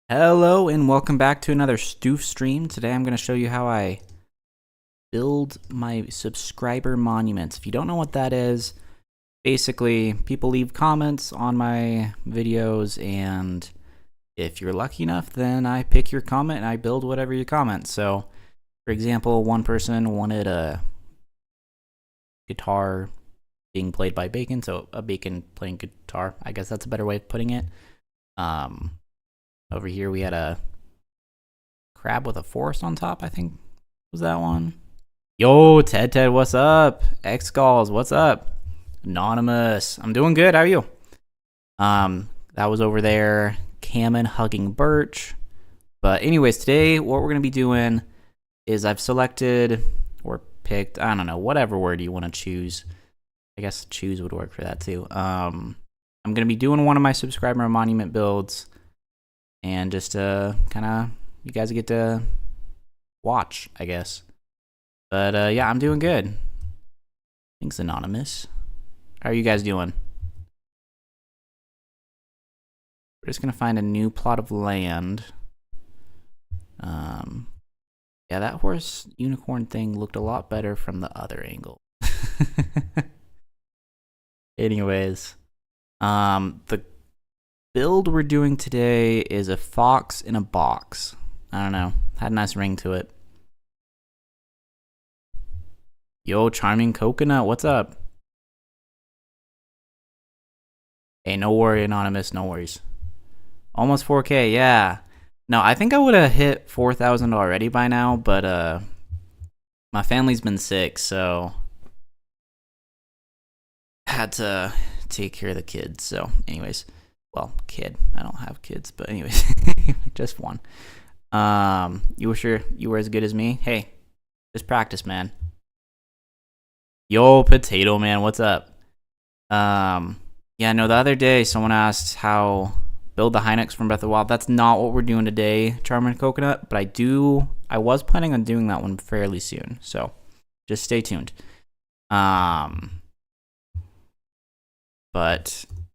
Hello and welcome back to another Stoof stream. Today I'm going to show you how I build my subscriber monuments. If you don't know what that is, basically people leave comments on my videos, and if you're lucky enough, then I pick your comment and I build whatever you comment. So, for example, one person wanted a guitar being played by Bacon, so a Bacon playing guitar. I guess that's a better way of putting it. Over here we had a crab with a forest on top, I think was that one. Yo, Ted, what's up? X-Galls, what's up? Anonymous, I'm doing good, how are you? That was over there, Cammon hugging Birch. But anyways, today what we're gonna be doing is I've selected or picked, I don't know, whatever word you want to choose. I guess choose would work for that too. I'm gonna be doing one of my subscriber monument builds, and just kind of, you guys get to watch, I guess. But yeah, I'm doing good. Thanks, Anonymous. How are you guys doing? We're just gonna find a new plot of land. Yeah, that horse unicorn thing looked a lot better from the other angle. Anyways, the build we're doing today is a fox in a box. I don't know, had a nice ring to it. Yo, Charming Coconut, what's up? Hey, no worry, Anonymous, no worries. Almost 4K, yeah. No, I think I would have hit 4,000 already by now, but my family's been sick, so had to take care of the kids. So, anyways, well, kid. I don't have kids, but anyways, just one. You were sure you were as good as me? Hey, just practice, man. Yo, Potato Man, what's up? Yeah, no, the other day someone asked how build the Hinox from Breath of the Wild. That's not what we're doing today, Charmin Coconut, but I was planning on doing that one fairly soon, so just stay tuned. But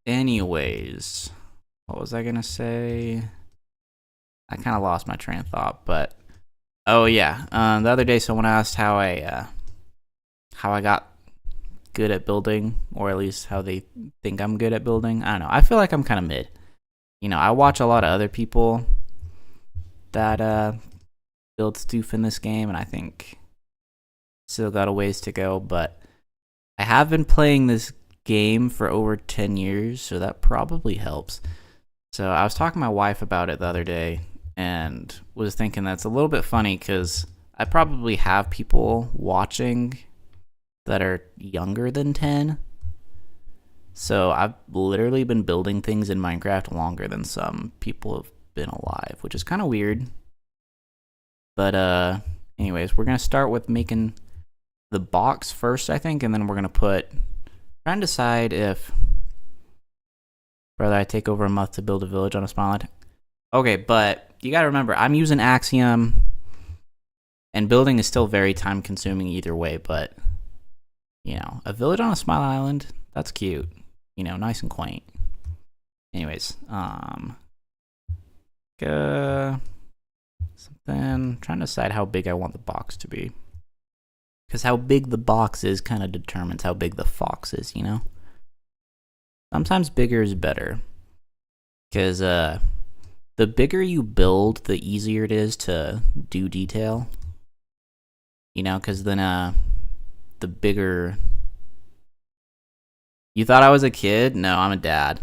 anyways, what was I gonna say? I kind of lost my train of thought, but oh yeah, the other day someone asked how I got good at building, or at least how they think I'm good at building. I don't know. I feel like I'm kind of mid. You know, I watch a lot of other people that build Stoof in this game, and I think still got a ways to go, but I have been playing this game for over 10 years, so that probably helps. So I was talking to my wife about it the other day and was thinking that's a little bit funny because I probably have people watching that are younger than 10. So I've literally been building things in Minecraft longer than some people have been alive, which is kind of weird. But anyways, we're going to start with making the box first, I think, and then we're going to try and decide if whether I take over a month to build a village on a small island. Okay, but you got to remember, I'm using Axiom, and building is still very time consuming either way, but you know, a village on a small island, that's cute. You know, nice and quaint. Anyways, something, trying to decide how big I want the box to be. Because how big the box is kind of determines how big the fox is, you know? Sometimes bigger is better. Because the bigger you build, the easier it is to do detail. You know, because then the bigger... You thought I was a kid? No, I'm a dad.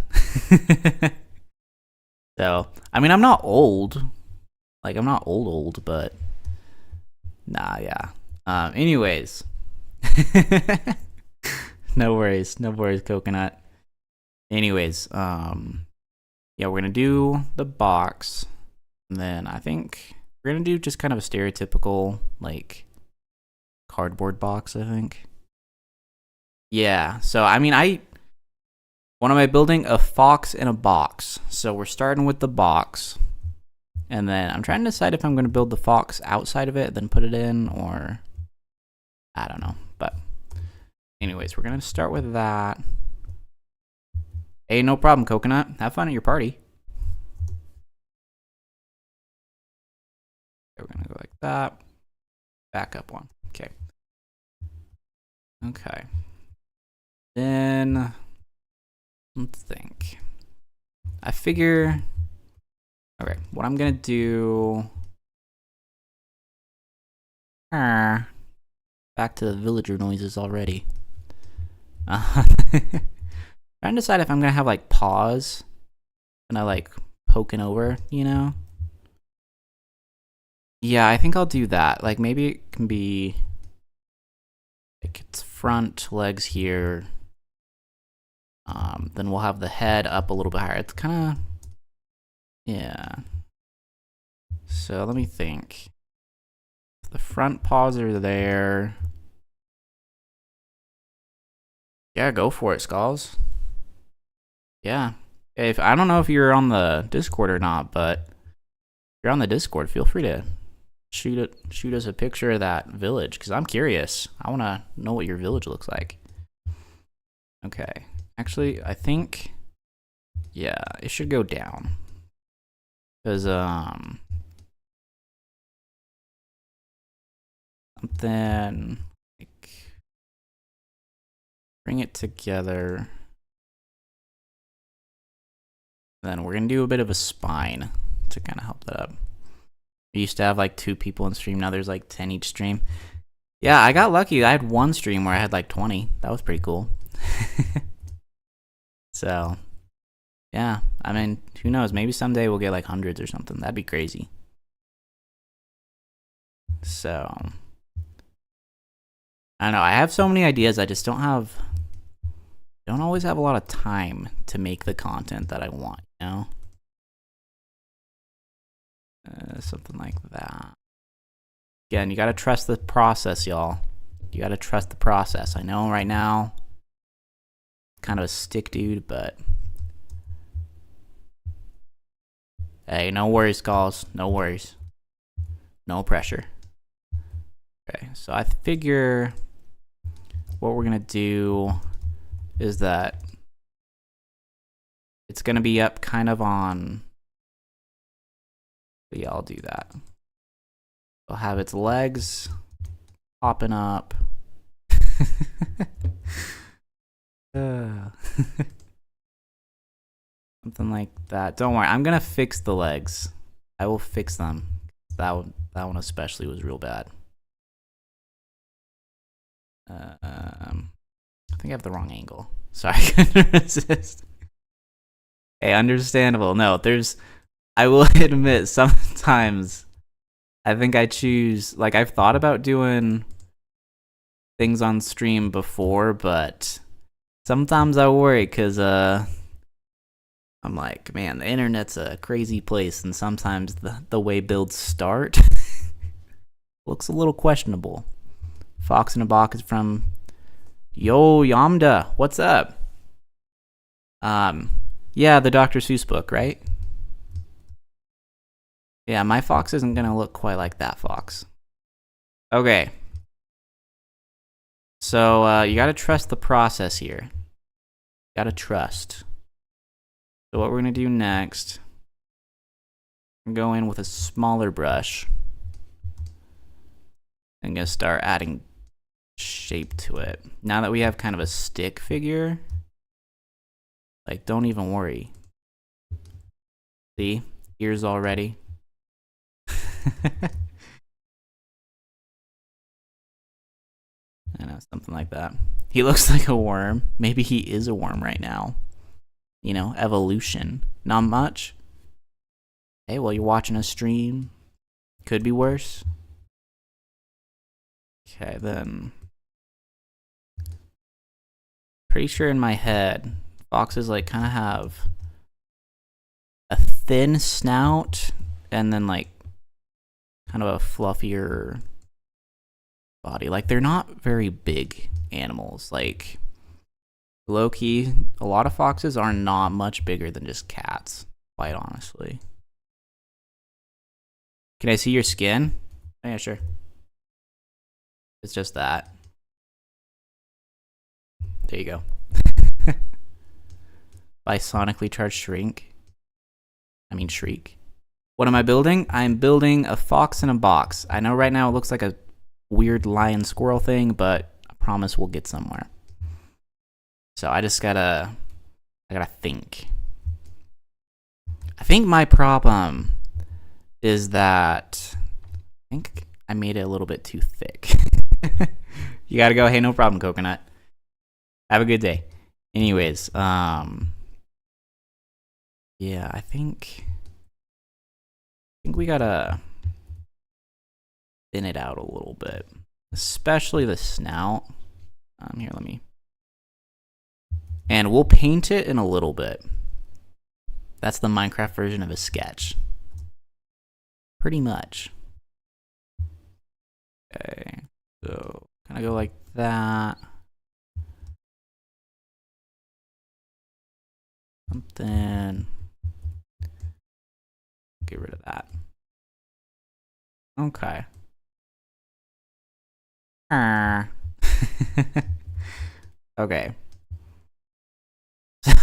So, I mean, I'm not old. Like, I'm not old, but... Nah, yeah. Anyways. No worries, Coconut. Anyways, yeah, we're gonna do the box. And then I think we're gonna do just kind of a stereotypical, like, cardboard box, I think. Yeah, so I mean, what am I building? A fox in a box. So we're starting with the box. And then I'm trying to decide if I'm going to build the fox outside of it, then put it in, or I don't know. But anyways, we're going to start with that. Hey, no problem, Coconut. Have fun at your party. Go like that. Back up one. Okay. Okay. Then let's think. I figure. Okay, what I'm gonna do. Back to the villager noises already. Trying to decide if I'm gonna have like paws and I like poking over, you know? Yeah, I think I'll do that. Like maybe it can be like its front legs here. Then we'll have the head up a little bit higher. It's kind of, yeah. So let me think. The front paws are there. Yeah, go for it, Skulls. Yeah. If I don't know if you're on the Discord or not, but if you're on the Discord, feel free to shoot us a picture of that village because I'm curious. I want to know what your village looks like. Okay. Actually, I think yeah, it should go down. Cuz then like bring it together. Then we're going to do a bit of a spine to kind of help that up. We used to have like 2 people in stream. Now there's like 10 each stream. Yeah, I got lucky. I had one stream where I had like 20. That was pretty cool. So, yeah. I mean, who knows? Maybe someday we'll get like hundreds or something. That'd be crazy. So, I don't know. I have so many ideas. I just don't always have a lot of time to make the content that I want, you know? Something like that. Again, you gotta trust the process, y'all. You gotta trust the process. I know right now, kind of a stick dude, but hey, no worries, Skulls. No worries. No pressure. Okay, so I figure what we're gonna do is that it's gonna be up kind of on. Yeah, I'll do that. I'll have its legs popping up. Something like that. Don't worry, I'm gonna fix the legs. I will fix them. That one especially was real bad. I think I have the wrong angle. Sorry, I couldn't resist. Hey, understandable. No, I will admit, sometimes I think I choose, like, I've thought about doing things on stream before, but sometimes I worry because, I'm like, man, the internet's a crazy place, and sometimes the way builds start looks a little questionable. Fox in a Box is from Yo Yamda. What's up? Yeah, the Dr. Seuss book, right? Yeah, my fox isn't gonna look quite like that fox. Okay. So you gotta trust the process here. Gotta trust. So what we're gonna do next, I'm gonna go in with a smaller brush. I'm gonna start adding shape to it. Now that we have kind of a stick figure, like, don't even worry. See? Ears already. I know, something like that. He looks like a worm. Maybe he is a worm right now. You know, evolution. Not much. Hey, well, you're watching a stream. Could be worse. Okay, then. Pretty sure in my head, foxes like kind of have a thin snout and then like kind of a fluffier body. Like, they're not very big animals. Like, low-key, a lot of foxes are not much bigger than just cats, quite honestly. Can I see your skin? Oh, yeah, sure. It's just that. There you go. By sonically charged shriek. What am I building? I'm building a fox in a box. I know right now it looks like a weird lion squirrel thing, but I promise we'll get somewhere. So I gotta think. I think my problem is that I think I made it a little bit too thick. You gotta go, hey, no problem, coconut. Have a good day. Anyways, yeah, I think we gotta thin it out a little bit, especially the snout. Here, let me, and we'll paint it in a little bit. That's the Minecraft version of a sketch, pretty much. Okay, so kind of go like that. Something. Get rid of that. Okay. Okay. So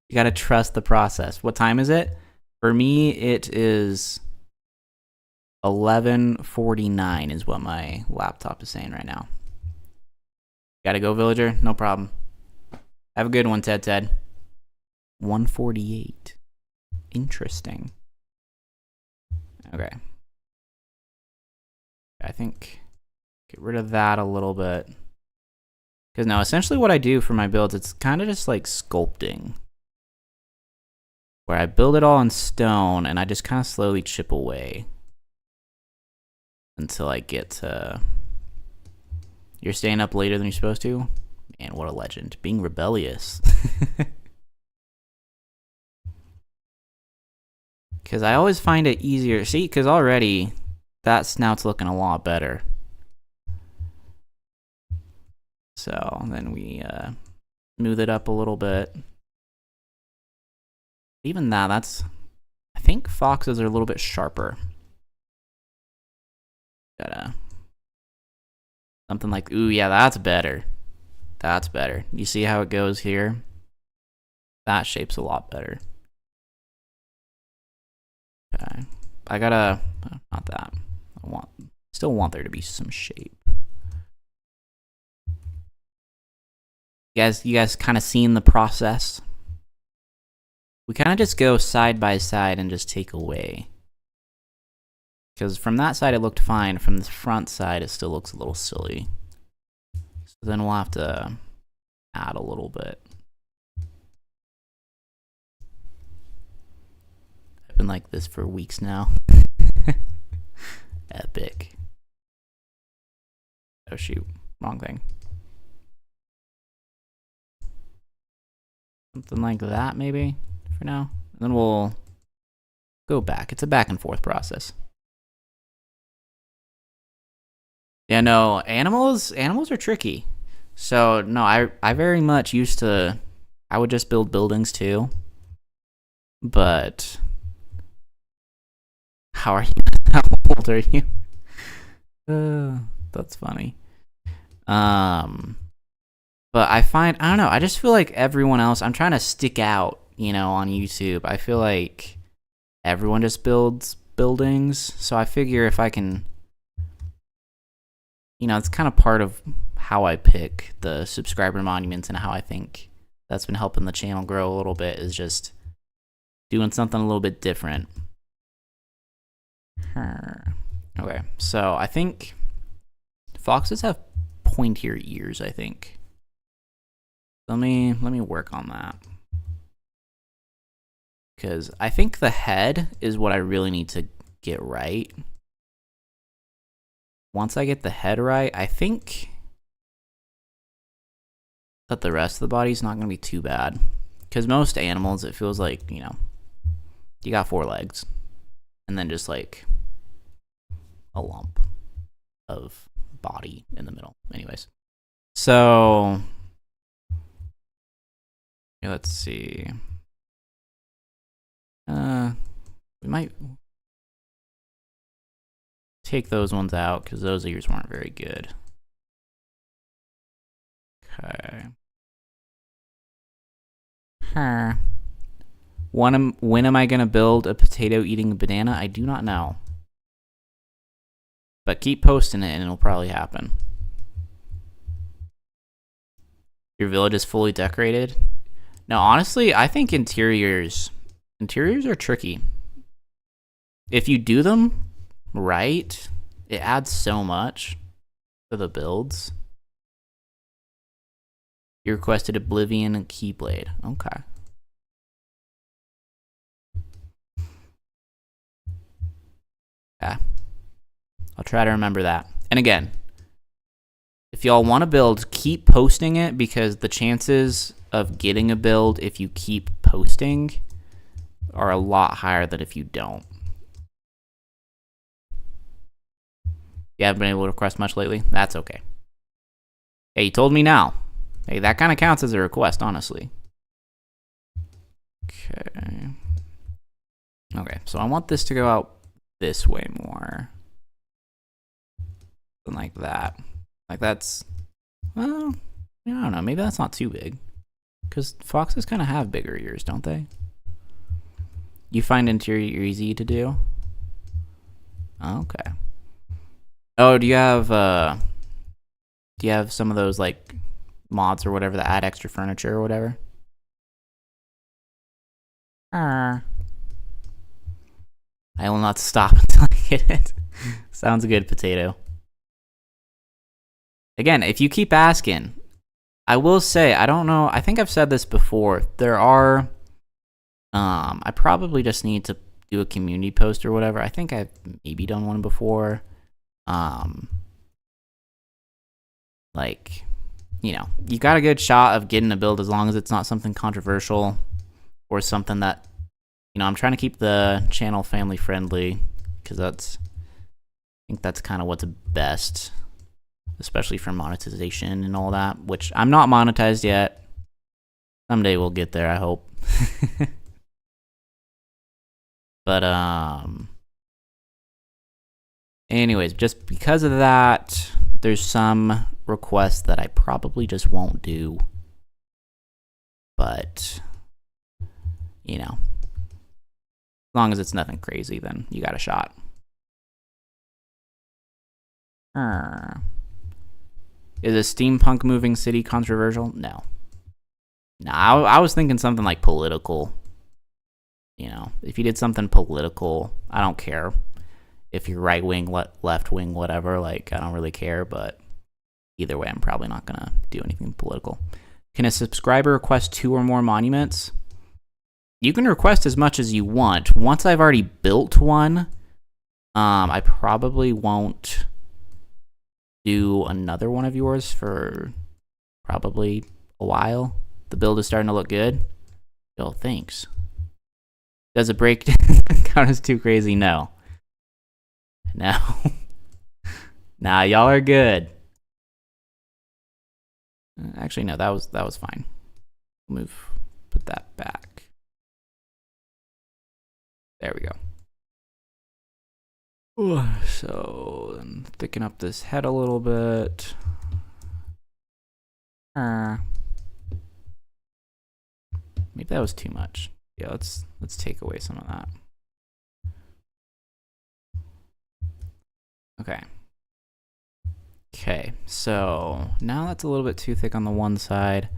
you gotta trust the process. What time is it? For me, it is 11:49 is what my laptop is saying right now. Gotta go, villager? No problem. Have a good one, Ted. 148. Interesting. Okay. I think get rid of that a little bit. Because now, essentially what I do for my builds, it's kind of just like sculpting. Where I build it all in stone, and I just kind of slowly chip away. Until I get to... You're staying up later than you're supposed to? Man, what a legend. Being rebellious. Because I always find it easier. See, because already that snout's looking a lot better. So then we smooth it up a little bit. Even that's... I think foxes are a little bit sharper. Gotta... Something like... Ooh, yeah, that's better. That's better. You see how it goes here? That shape's a lot better. Okay. I gotta... Not that. Still want there to be some shape. You guys kind of seen the process? We kind of just go side by side and just take away. Because from that side it looked fine. From the front side it still looks a little silly. So then we'll have to add a little bit. I've been like this for weeks now. Epic. Oh shoot, wrong thing. Something like that maybe for now. And then we'll go back. It's a back and forth process. Yeah, no, animals are tricky. So no, I very much used to, I would just build buildings too. But how are you? How old are you? That's funny. But I don't know, I just feel like everyone else, I'm trying to stick out, you know, on YouTube. I feel like everyone just builds buildings. So I figure if I can, you know, it's kind of part of how I pick the subscriber monuments and how I think that's been helping the channel grow a little bit, is just doing something a little bit different. Okay, so I think foxes have pointier ears, I think. Let me work on that. Because I think the head is what I really need to get right. Once I get the head right, I think that the rest of the body's not going to be too bad. Because most animals, it feels like, you know, you got 4 legs. And then just like a lump of body in the middle. Anyways. So... yeah, let's see. We might take those ones out because those ears weren't very good. Okay. When am I going to build a potato eating a banana? I do not know. But keep posting it and it'll probably happen. Your village is fully decorated? No, honestly, I think interiors are tricky. If you do them right, it adds so much to the builds. You requested Oblivion and Keyblade. Okay. Yeah. I'll try to remember that. And again, if y'all want to build, keep posting it, because the chances of getting a build if you keep posting are a lot higher than if you don't. You haven't been able to request much lately? That's okay. Hey, you told me now. Hey, that kind of counts as a request, honestly. Okay. Okay, so I want this to go out this way more. Something like that. Like that's, well, I don't know. Maybe that's not too big. Because foxes kind of have bigger ears, don't they? You find interior easy to do? Okay. Oh, do you have some of those like mods or whatever that add extra furniture or whatever? I will not stop until I get it. Sounds good, potato. Again, if you keep asking, I will say, I don't know, I think I've said this before. There are, I probably just need to do a community post or whatever. I think I've maybe done one before. Like, you know, you got a good shot of getting a build as long as it's not something controversial or something that, you know, I'm trying to keep the channel family friendly, because I think that's kind of what's best, especially for monetization and all that, which I'm not monetized yet. Someday we'll get there, I hope. But anyways, just because of that, there's some requests that I probably just won't do. But, you know, as long as it's nothing crazy, then you got a shot. Is a steampunk moving city controversial? No. No, I was thinking something like political. You know, if you did something political, I don't care if you're right wing, left wing, whatever. Like, I don't really care, but either way, I'm probably not gonna do anything political. Can a subscriber request 2 or more monuments? You can request as much as you want. Once I've already built one, I probably won't do another one of yours for probably a while. The build is starting to look good. Oh, thanks. Does a break count as too crazy? No. No. Nah, y'all are good. Actually, no, that was fine. Put that back. There we go. So, then thicken up this head a little bit. Maybe that was too much. Yeah, let's take away some of that. Okay. Okay, so now that's a little bit too thick on the one side.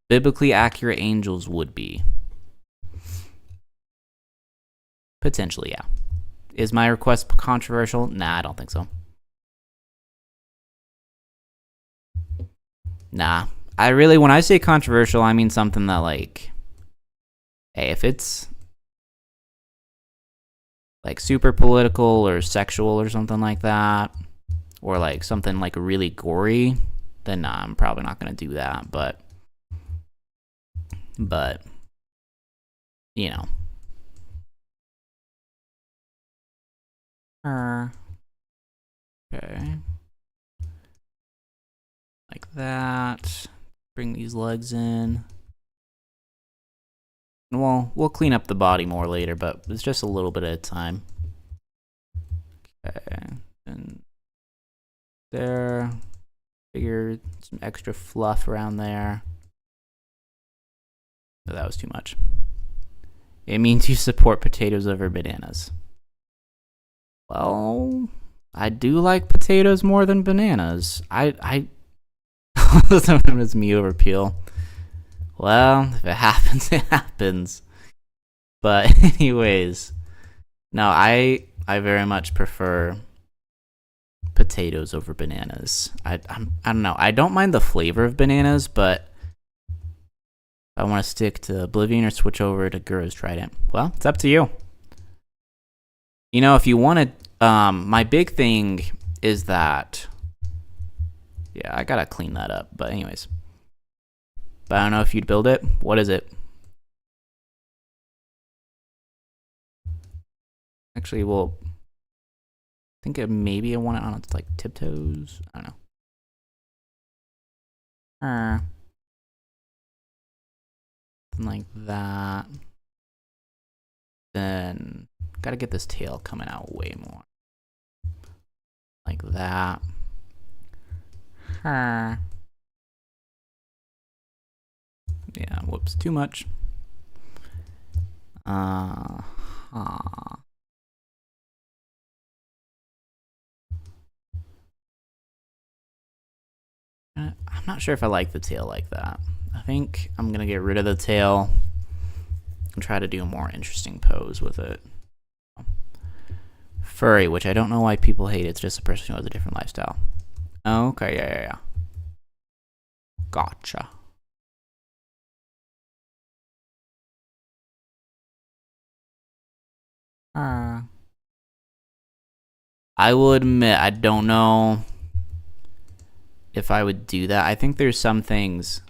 Biblically accurate angels would be. Potentially, yeah. Is my request controversial? Nah, I don't think so. Nah. I really, when I say controversial, I mean something that, like, hey, if it's like super political or sexual or something like that, or like something like really gory, then nah, I'm probably not gonna do that. But you know. Okay. Like that. Bring these legs in. Well, we'll clean up the body more later, but it's just a little bit at a time. Okay. And there. Figure some extra fluff around there. Oh, that was too much. It means you support potatoes over bananas. Well, I do like potatoes more than bananas. I sometimes it's me over peel. Well, if it happens, it happens. But anyways, no, I very much prefer potatoes over bananas. I don't know. I don't mind the flavor of bananas, but I want to stick to Oblivion or switch over to Guru's Trident. Well, it's up to you. You know, if you wanted, my big thing is that, yeah, I gotta clean that up. But anyways, but I don't know if you'd build it. What is it? Actually, well, I think maybe I want it on its like tiptoes. I don't know. Something like that. Then gotta get this tail coming out way more. Like that. Yeah, whoops, too much. I'm not sure if I like the tail like that. I think I'm gonna get rid of the tail and try to do a more interesting pose with it. Furry, which I don't know why people hate. It's just a person who has a different lifestyle. Okay, yeah. Gotcha. I will admit, I don't know if I would do that. I think there's some things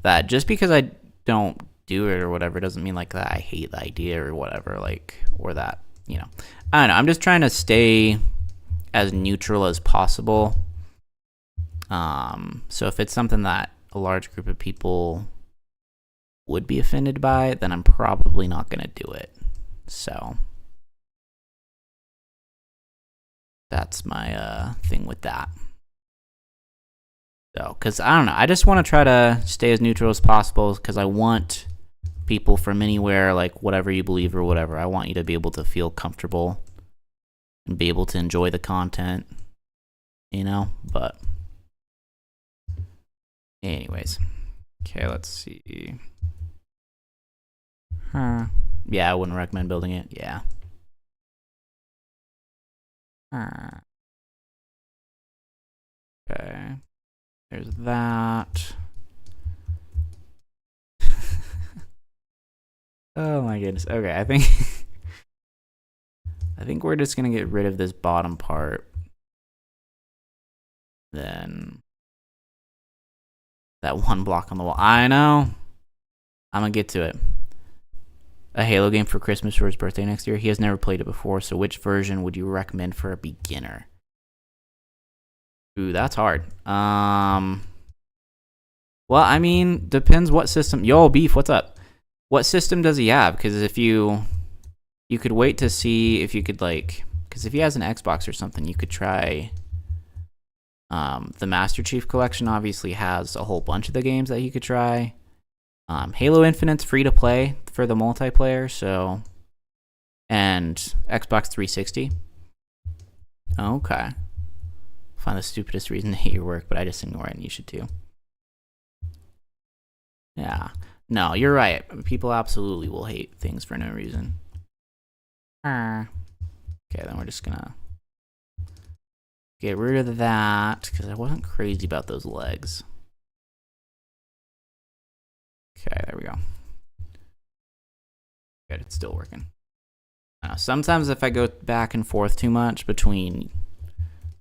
that just because I don't do it or whatever doesn't mean like that I hate the idea or whatever, like, or that, you know. I don't know. I'm just trying to stay as neutral as possible. So if it's something that a large group of people would be offended by, then I'm probably not going to do it. So that's my thing with that. So, because I don't know, I just want to try to stay as neutral as possible because I want people from anywhere, like whatever you believe or whatever, I want you to be able to feel comfortable and be able to enjoy the content, you know? But anyways, okay, let's see. Yeah, I wouldn't recommend building it. Yeah. Okay. There's that. Oh my goodness. Okay, I think I think we're just gonna get rid of this bottom part. Then that one block on the wall. I know. I'm gonna get to it. A Halo game for Christmas for his birthday next year. He has never played it before, so which version would you recommend for a beginner? Ooh, that's hard. Well, I mean, depends what system. Yo, Beef, what's up? What system does he have? Because if you could wait to see if you could like, because if he has an Xbox or something, you could try. The Master Chief Collection obviously has a whole bunch of the games that you could try. Halo Infinite's free to play for the multiplayer, so, and Xbox 360. Okay. Find the stupidest reason to hate your work, but I just ignore it, and you should too. Yeah. No, you're right. People absolutely will hate things for no reason. Okay, then we're just gonna get rid of that, because I wasn't crazy about those legs. Okay, there we go. Good, it's still working. Sometimes if I go back and forth too much between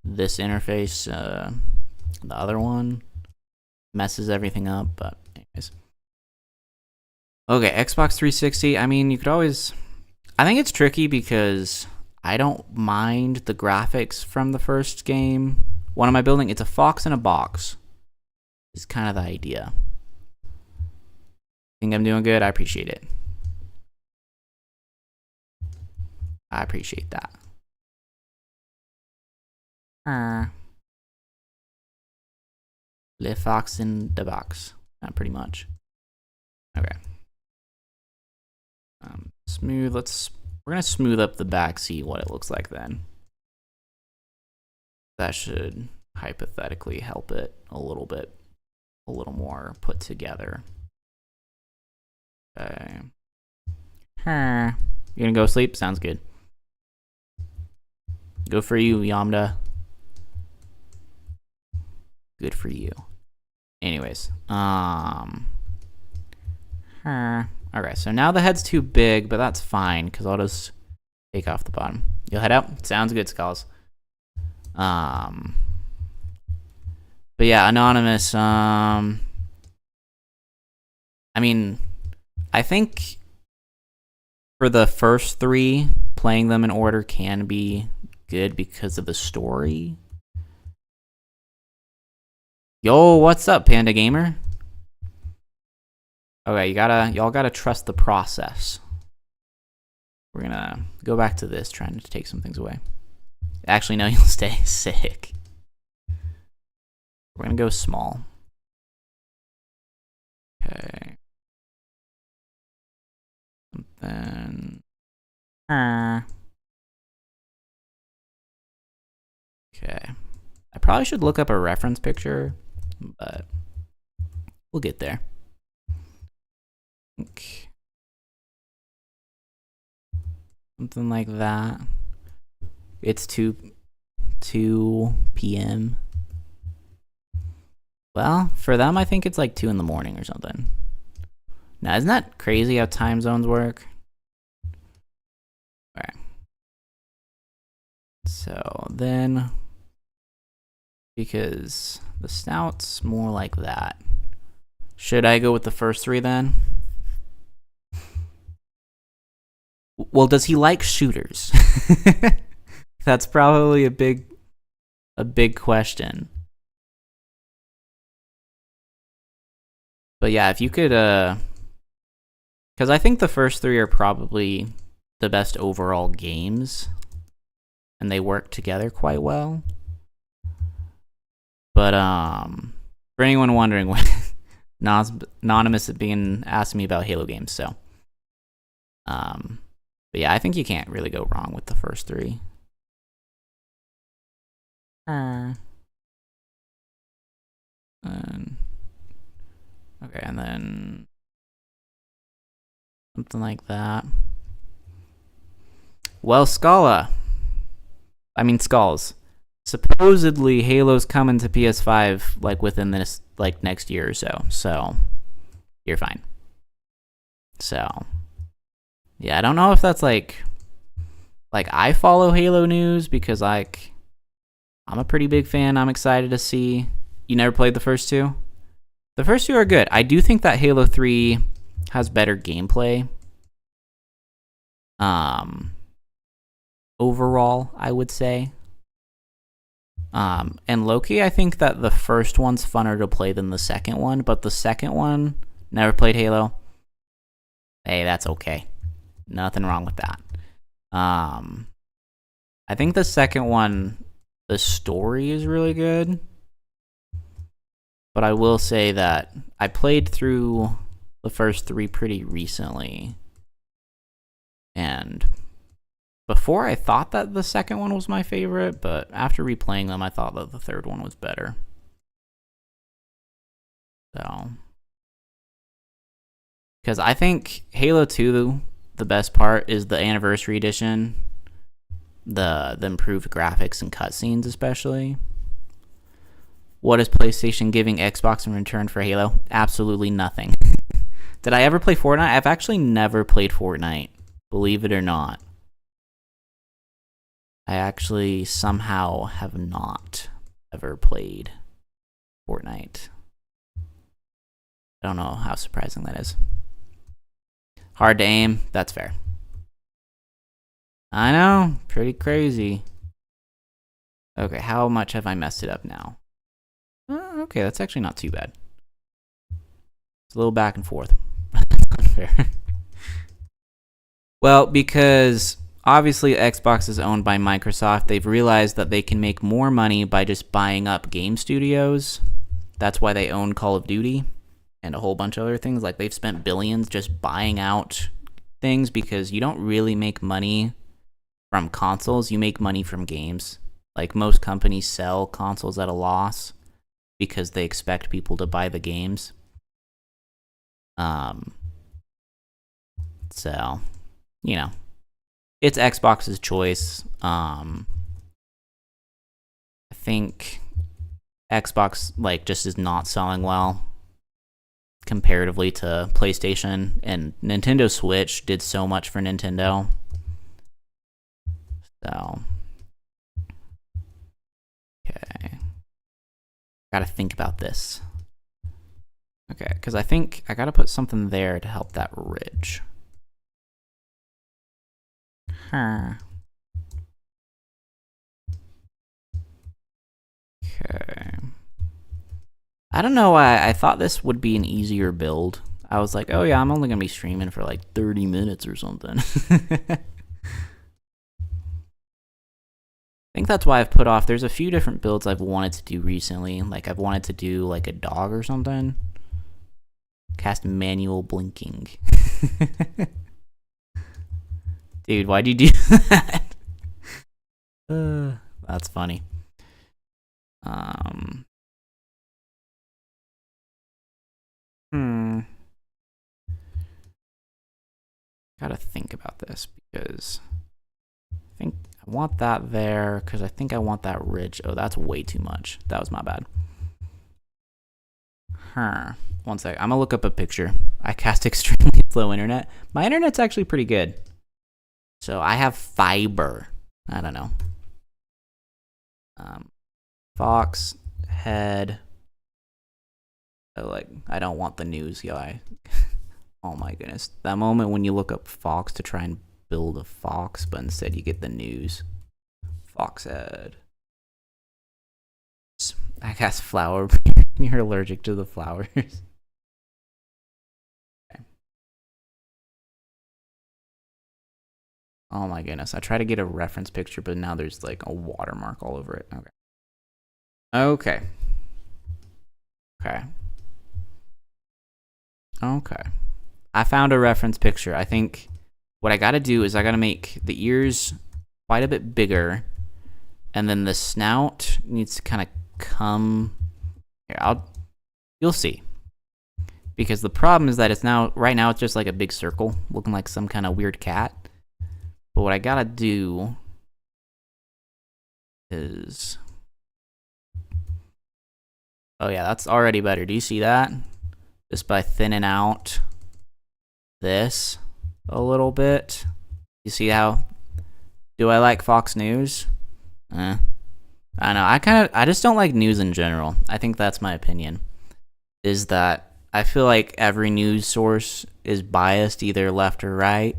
this interface, the other one, messes everything up, but anyways. Okay, Xbox 360, I mean, you could always, I think it's tricky because I don't mind the graphics from the first game. What am I building? It's a fox in a box. Is kind of the idea. Think I'm doing good? I appreciate it. I appreciate that. Le fox in the box. Not pretty much. Okay. Smooth. We're gonna smooth up the back, see what it looks like then. That should hypothetically help it a little bit, a little more put together. Okay. You gonna go sleep? Sounds good. Good for you, Yamda. Good for you. Anyways, okay, so now the head's too big, but that's fine, because I'll just take off the bottom. You'll head out? Sounds good, Skulls. But yeah, Anonymous, I mean, I think for the first 3, playing them in order can be good because of the story. Yo, what's up, Panda Gamer? Okay, y'all gotta trust the process. We're gonna go back to this, trying to take some things away. Actually, no, you'll stay sick. We're gonna go small. Okay. Then. Okay. I probably should look up a reference picture, but we'll get there. Okay. Something like that. It's 2 p.m. Well, for them, I think it's like 2 in the morning or something. Now, isn't that crazy how time zones work? Alright. So then, because the snout's more like that, should I go with the first 3 then? Well, does he like shooters? That's probably a big question. But yeah, if you could, because I think the first 3 are probably the best overall games, and they work together quite well. But for anyone wondering, when Anonymous is being asking me about Halo games, so but yeah, I think you can't really go wrong with the first 3. Okay, and then something like that. Well, Skulls. Supposedly, Halo's coming to PS5 like within this next year or so you're fine. So yeah, I don't know if that's like I follow Halo news because I'm a pretty big fan. I'm excited to see. You never played the first 2? The first 2 are good. I do think that Halo 3 has better gameplay. Overall, I would say. And Loki, I think that the first one's funner to play than the second one, but the second one, never played Halo. Hey, that's okay. Nothing wrong with that. I think the second one, the story is really good. But I will say that I played through the first 3 pretty recently. And before, I thought that the second one was my favorite, but after replaying them, I thought that the third one was better. So, because I think Halo 2, the best part is the Anniversary Edition, the improved graphics and cutscenes especially. What is PlayStation giving Xbox in return for Halo? Absolutely nothing. Did I ever play Fortnite? I've actually never played Fortnite, believe it or not. I actually somehow have not ever played Fortnite. I don't know how surprising that is. Hard to aim, that's fair. I know, pretty crazy. Okay, how much have I messed it up now? Okay, that's actually not too bad. It's a little back and forth. That's unfair. Well, because obviously Xbox is owned by Microsoft, they've realized that they can make more money by just buying up game studios. That's why they own Call of Duty and a whole bunch of other things. Like, they've spent billions just buying out things because you don't really make money from consoles. You make money from games. Like most companies sell consoles at a loss because they expect people to buy the games. So, you know, it's Xbox's choice. I think Xbox like just is not selling well comparatively to PlayStation, and Nintendo Switch did so much for Nintendo. So, okay. Gotta think about this. Okay, because I think I gotta put something there to help that ridge. Huh. Okay. I don't know why I thought this would be an easier build. I was like, oh yeah, I'm only gonna be streaming for like 30 minutes or something. I think that's why I've put off. There's a few different builds I've wanted to do recently. Like I've wanted to do like a dog or something. Cast manual blinking. Dude, why'd you do that? That's funny. Gotta think about this because I think I want that there because I think I want that ridge. Oh, that's way too much. That was my bad. One sec. I'm gonna look up a picture. I cast extremely slow internet. My internet's actually pretty good. So I have fiber. I don't know. Fox head. I don't want the news guy. Oh my goodness. That moment when you look up Fox to try and build a fox, but instead you get the news. Fox head. I cast flower. You're allergic to the flowers. Okay. Oh my goodness. I try to get a reference picture, but now there's like a watermark all over it. Okay. Okay. Okay. Okay. I found a reference picture. I think what I gotta do is I gotta make the ears quite a bit bigger, and then the snout needs to kind of come here. You'll see. Because the problem is that right now it's just like a big circle, looking like some kind of weird cat. But what I gotta do is, oh yeah, that's already better. Do you see that? Just by thinning out this a little bit. You see how? Do I like Fox News? I don't know. I just don't like news in general. I think that's my opinion. Is that I feel like every news source is biased either left or right.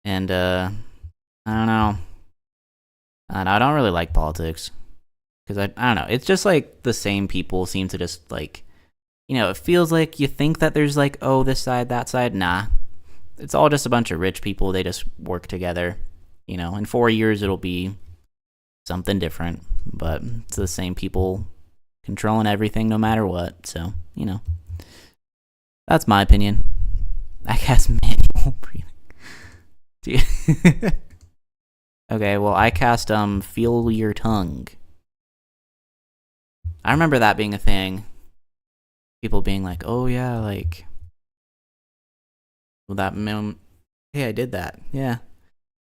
And I don't know. I don't really like politics. Because I don't know. It's just like the same people seem to just like, it feels like you think that there's like, oh, this side, that side. Nah. It's all just a bunch of rich people. They just work together. In 4 years it'll be something different. But it's the same people controlling everything no matter what. So, that's my opinion. I cast manual breathing. Okay, well, I cast feel your tongue. I remember that being a thing. People being like, oh yeah, like, well, hey, I did that. Yeah.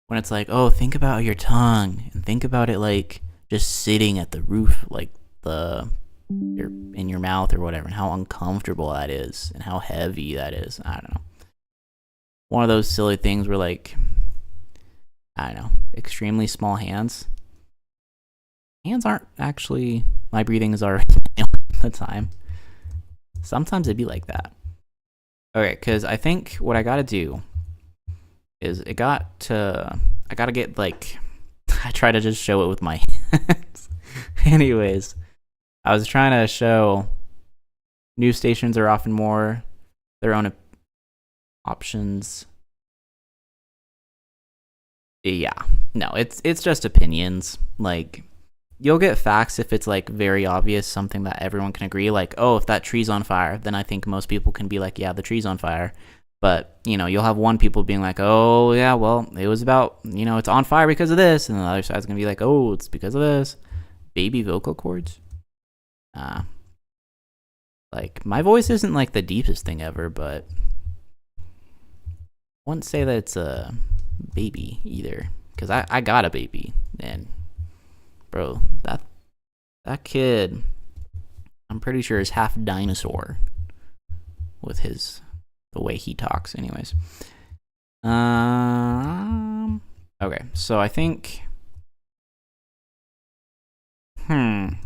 When it's like, oh, think about your tongue and think about it like just sitting at the roof, like in your mouth or whatever, and how uncomfortable that is and how heavy that is. I don't know. One of those silly things where like, I don't know, extremely small hands. Hands aren't actually, my breathing is already all the time. Sometimes it'd be like that. Okay, because I think what I gotta do is I gotta get like, I try to just show it with my hands. Anyways, I was trying to show news stations are often more their own options. Yeah, no, it's just opinions. Like, you'll get facts if it's like very obvious, something that everyone can agree. Like, oh, if that tree's on fire, then I think most people can be like, yeah, the tree's on fire. But, you know, you'll have one people being like, oh, yeah, well, it was about, you know, it's on fire because of this. And the other side's going to be like, oh, it's because of this. Baby vocal cords. Like, my voice isn't, like, the deepest thing ever, but I wouldn't say that it's a baby either. Because I got a baby. And, bro, that kid, I'm pretty sure is half dinosaur with the way he talks, anyways. Okay, so I think, gonna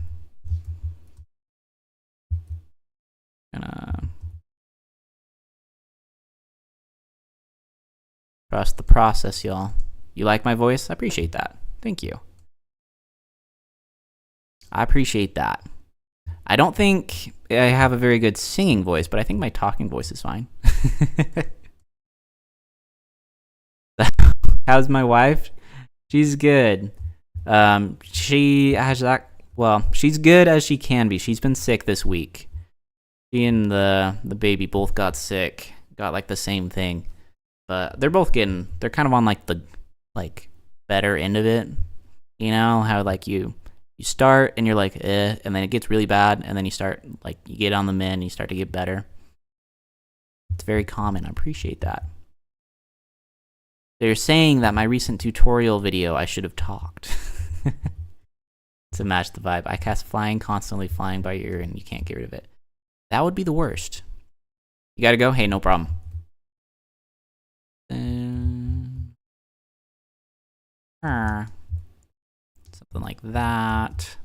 trust the process, y'all. You like my voice? I appreciate that. Thank you. I appreciate that. I don't think I have a very good singing voice, but I think my talking voice is fine. How's my wife? She's good. She has that. Well, she's good as she can be. She's been sick this week. She and the baby both got sick. Got like the same thing, but they're kind of on like the better end of it. You know how like you start and you're like and then it gets really bad, and then you start like you get on the mend and you start to get better. It's very common. I appreciate that. They're saying that my recent tutorial video, I should have talked. To match the vibe. I cast flying, constantly flying by your ear, and you can't get rid of it. That would be the worst. You gotta go? Hey, no problem. Something like that.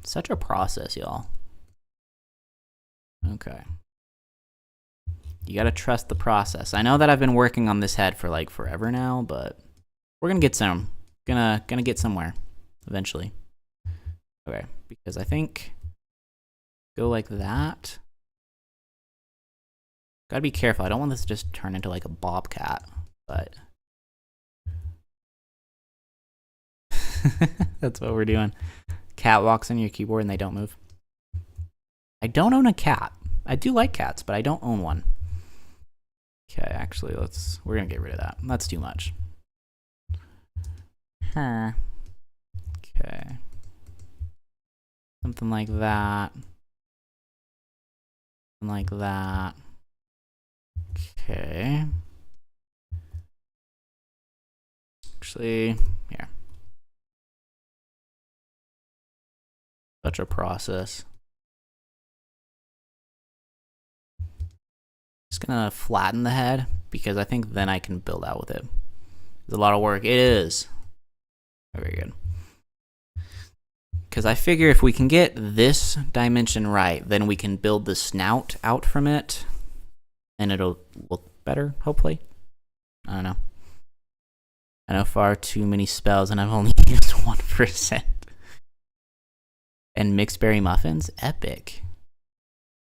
Such a process, y'all. Okay. You gotta trust the process. I know that I've been working on this head for like forever now, but we're gonna get some. Gonna get somewhere eventually. Okay, because I think go like that. Gotta be careful. I don't want this to just turn into like a bobcat, but that's what we're doing. Cat walks on your keyboard and they don't move. I don't own a cat. I do like cats, but I don't own one. Okay, actually, we're gonna get rid of that. That's too much. Okay. Something like that. Something like that. Okay. Actually, here. Such a process. Just gonna flatten the head because I think then I can build out with it. It's a lot of work. It is. Very good. Because I figure if we can get this dimension right, then we can build the snout out from it, and it'll look better, hopefully. I don't know. I know far too many spells, and I've only used 1%. And mixed berry muffins? Epic.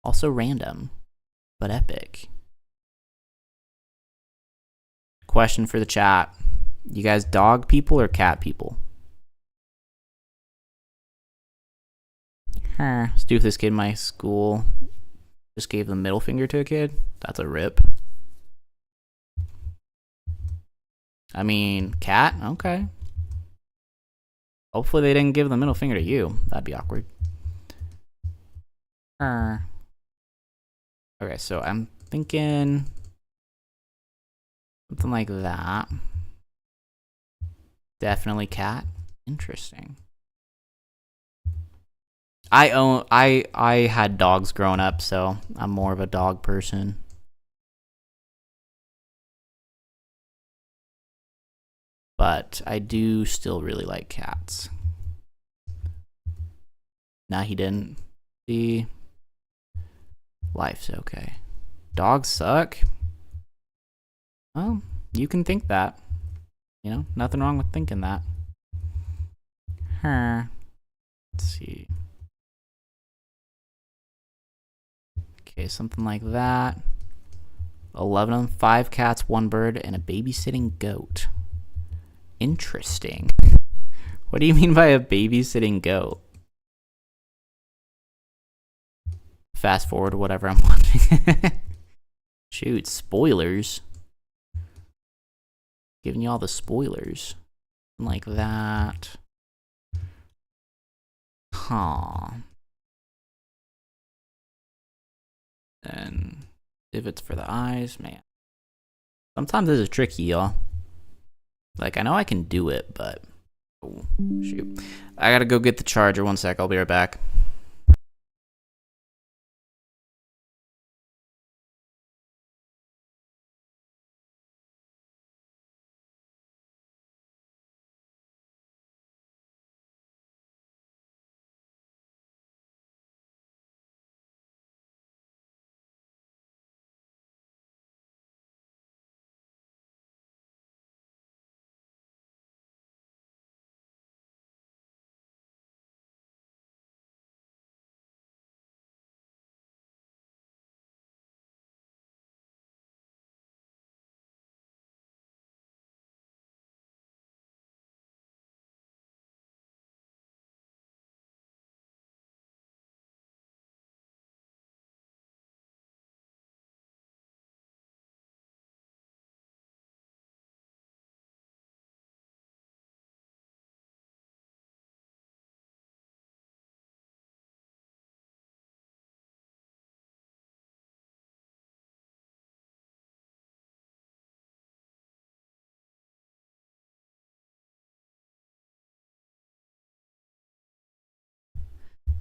Also random, but epic. Question for the chat. You guys dog people or cat people? Stu, if this kid in my school just gave the middle finger to a kid, that's a rip. I mean, cat? Okay. Hopefully they didn't give the middle finger to you. That'd be awkward. Okay, so I'm thinking something like that. Definitely cat. Interesting. I had dogs growing up, so I'm more of a dog person. But I do still really like cats. Nah, he didn't. See, life's okay. Dogs suck. Well, you can think that. You know, nothing wrong with thinking that. Let's see. Okay, something like that. 11 of them, 5 cats, 1 bird, and a babysitting goat. Interesting. What do you mean by a babysitting goat? fast forward whatever I'm watching. Shoot, spoilers. Giving you all the spoilers. Like that. Huh. And if it's for the eyes, man. Sometimes this is tricky, y'all. Like, I know I can do it, but... Oh, shoot. I gotta go get the charger. 1 sec, I'll be right back.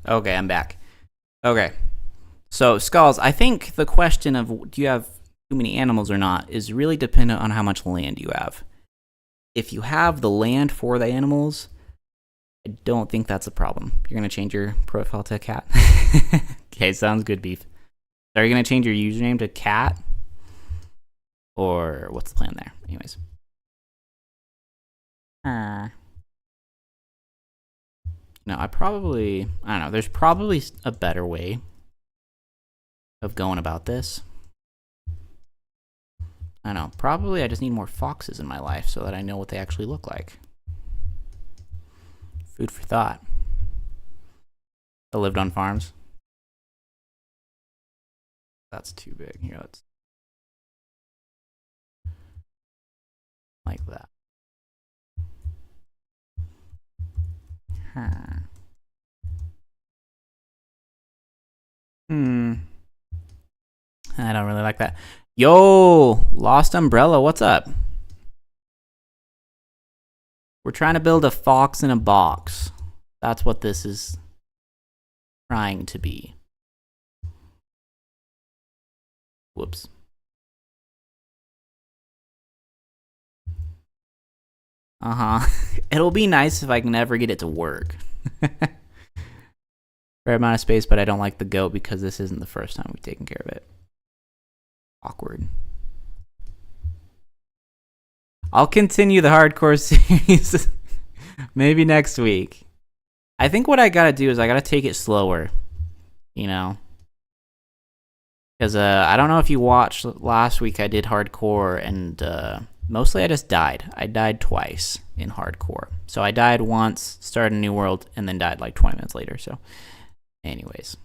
Okay, I'm back. Okay. So, Skulls, I think the question of do you have too many animals or not is really dependent on how much land you have. If you have the land for the animals, I don't think that's a problem. You're going to change your profile to cat? Okay, sounds good, Beef. So are you going to change your username to cat? Or what's the plan there? Anyways. No, I don't know, there's probably a better way of going about this. I don't know, probably I just need more foxes in my life so that I know what they actually look like. Food for thought. I lived on farms. That's too big. Here, let's... like that. I don't really like that. Yo, Lost Umbrella, what's up? We're trying to build a fox in a box. That's what this is trying to be. Whoops. It'll be nice if I can ever get it to work. Fair amount of space, but I don't like the goat because this isn't the first time we've taken care of it. Awkward. I'll continue the hardcore series maybe next week. I think what I gotta do is I gotta take it slower, you know? Because I don't know if you watched last week, I did hardcore, and mostly I just died. I died twice in hardcore. So I died once, started a new world, and then died like 20 minutes later. So anyways.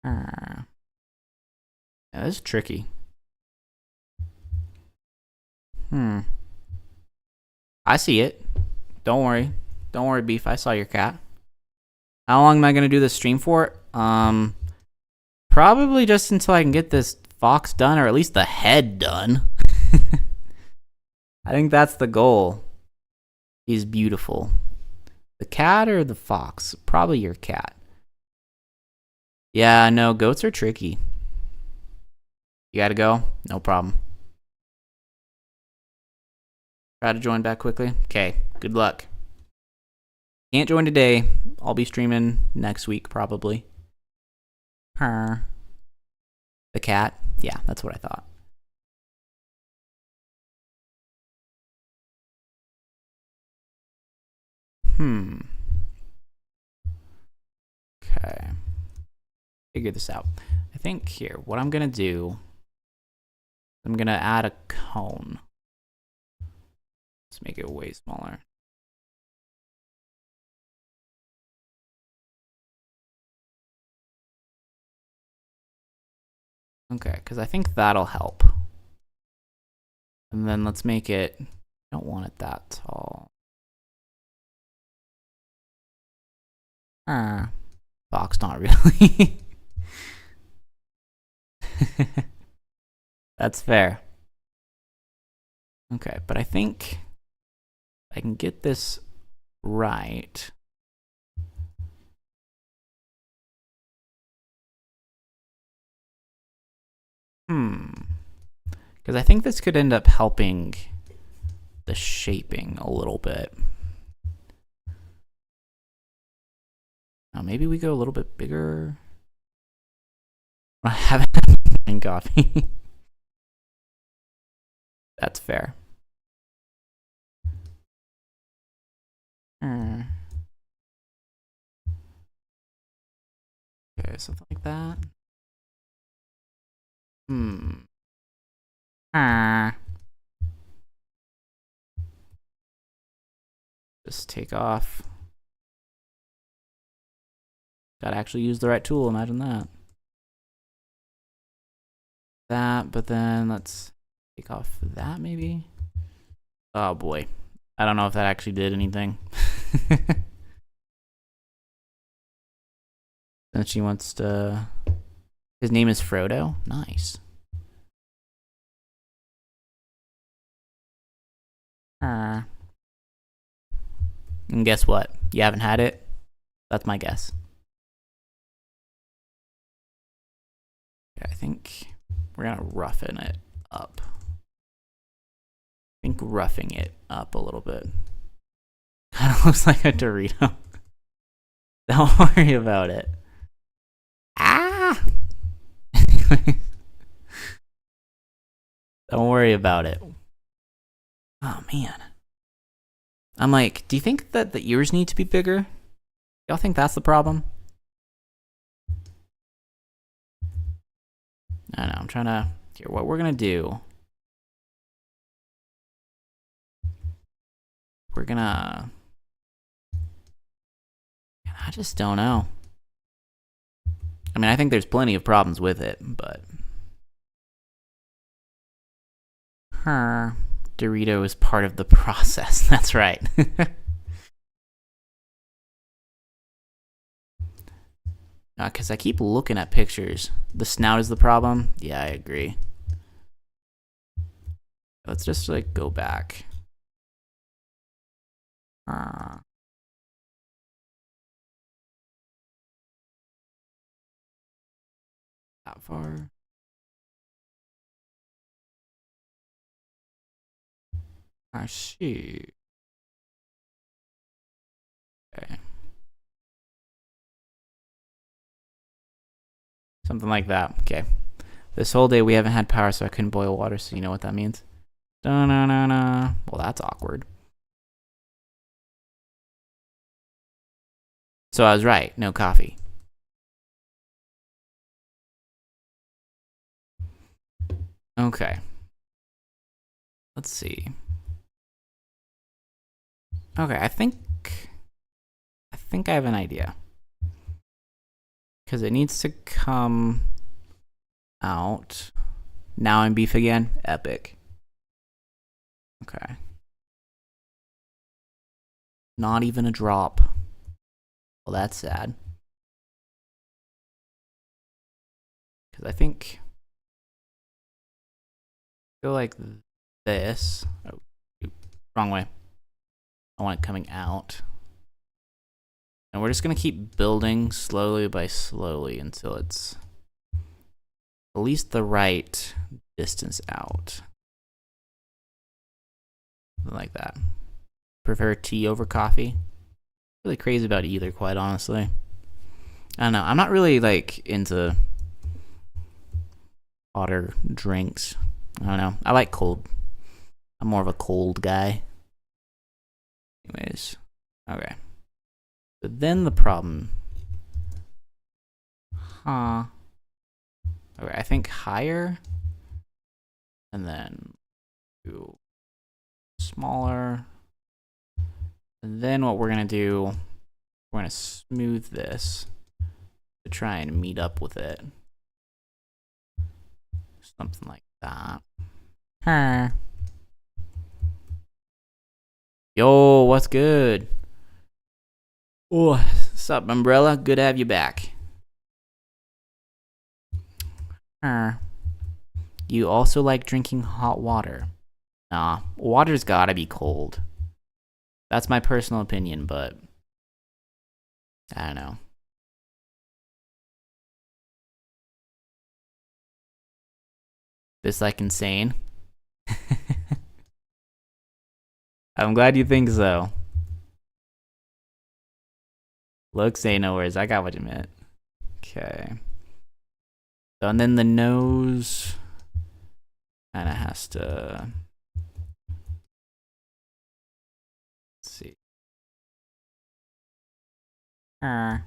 Yeah, this is tricky. I see it. Don't worry. Don't worry, Beef. I saw your cat. How long am I going to do this stream for? Probably just until I can get this fox done, or at least the head done. I think that's the goal. He's beautiful. The cat or the fox? Probably your cat. Yeah, no, goats are tricky. You gotta go? No problem. Try to join back quickly. Okay, good luck. Can't join today. I'll be streaming next week, probably. The cat? Yeah, that's what I thought. Okay. Figure this out. I think here, what I'm gonna do, I'm gonna add a cone. Let's make it way smaller. Okay, because I think that'll help. And then let's make it, I don't want it that tall. Box, not really. That's fair. Okay, but I think I can get this right. Because I think this could end up helping the shaping a little bit. Now maybe we go a little bit bigger. I haven't had coffee. That's fair. Okay, something like that. Just take off. Gotta actually use the right tool, imagine that. That, but then let's take off that maybe. Oh boy. I don't know if that actually did anything. Then she wants to... His name is Frodo? Nice. And guess what? You haven't had it? That's my guess. Okay, I think we're gonna roughen it up. I think roughing it up a little bit. Kind of looks like a Dorito. Don't worry about it. Ah! Don't worry about it. Oh, man. I'm like, do you think that the ears need to be bigger? Y'all think that's the problem? I don't know. I'm trying to... Here, what we're going to do... We're going to... I just don't know. I mean, I think there's plenty of problems with it, but... Dorito is part of the process. That's right. Because I keep looking at pictures. The snout is the problem? Yeah, I agree. Let's just, like, go back. That far. I see. Okay. Something like that. Okay. This whole day we haven't had power, so I couldn't boil water, so you know what that means. Da-na-na-na. Well, that's awkward. So I was right. No coffee. Okay. Let's see. Okay, I think I have an idea. Because it needs to come out. Now I'm beef again. Epic. Okay. Not even a drop. Well, that's sad. Because I think... Go like this. Oh, wrong way. I want it coming out. And we're just going to keep building slowly by slowly until it's at least the right distance out. Something like that. Prefer tea over coffee? Really crazy about either, quite honestly. I don't know. I'm not really like into hotter drinks. I don't know. I like cold. I'm more of a cold guy. Anyways. Okay. But then the problem... Okay, I think higher. And then do smaller. And then what we're going to do... We're going to smooth this to try and meet up with it. something like that. Huh. Yo, what's good? Oh, sup, Umbrella? Good to have you back. You also like drinking hot water. Nah, water's gotta be cold. That's my personal opinion, but I don't know. This like insane? I'm glad you think so. Look, say no worries. I got what you meant. Okay. So, and then the nose kind of has to. Let's see. The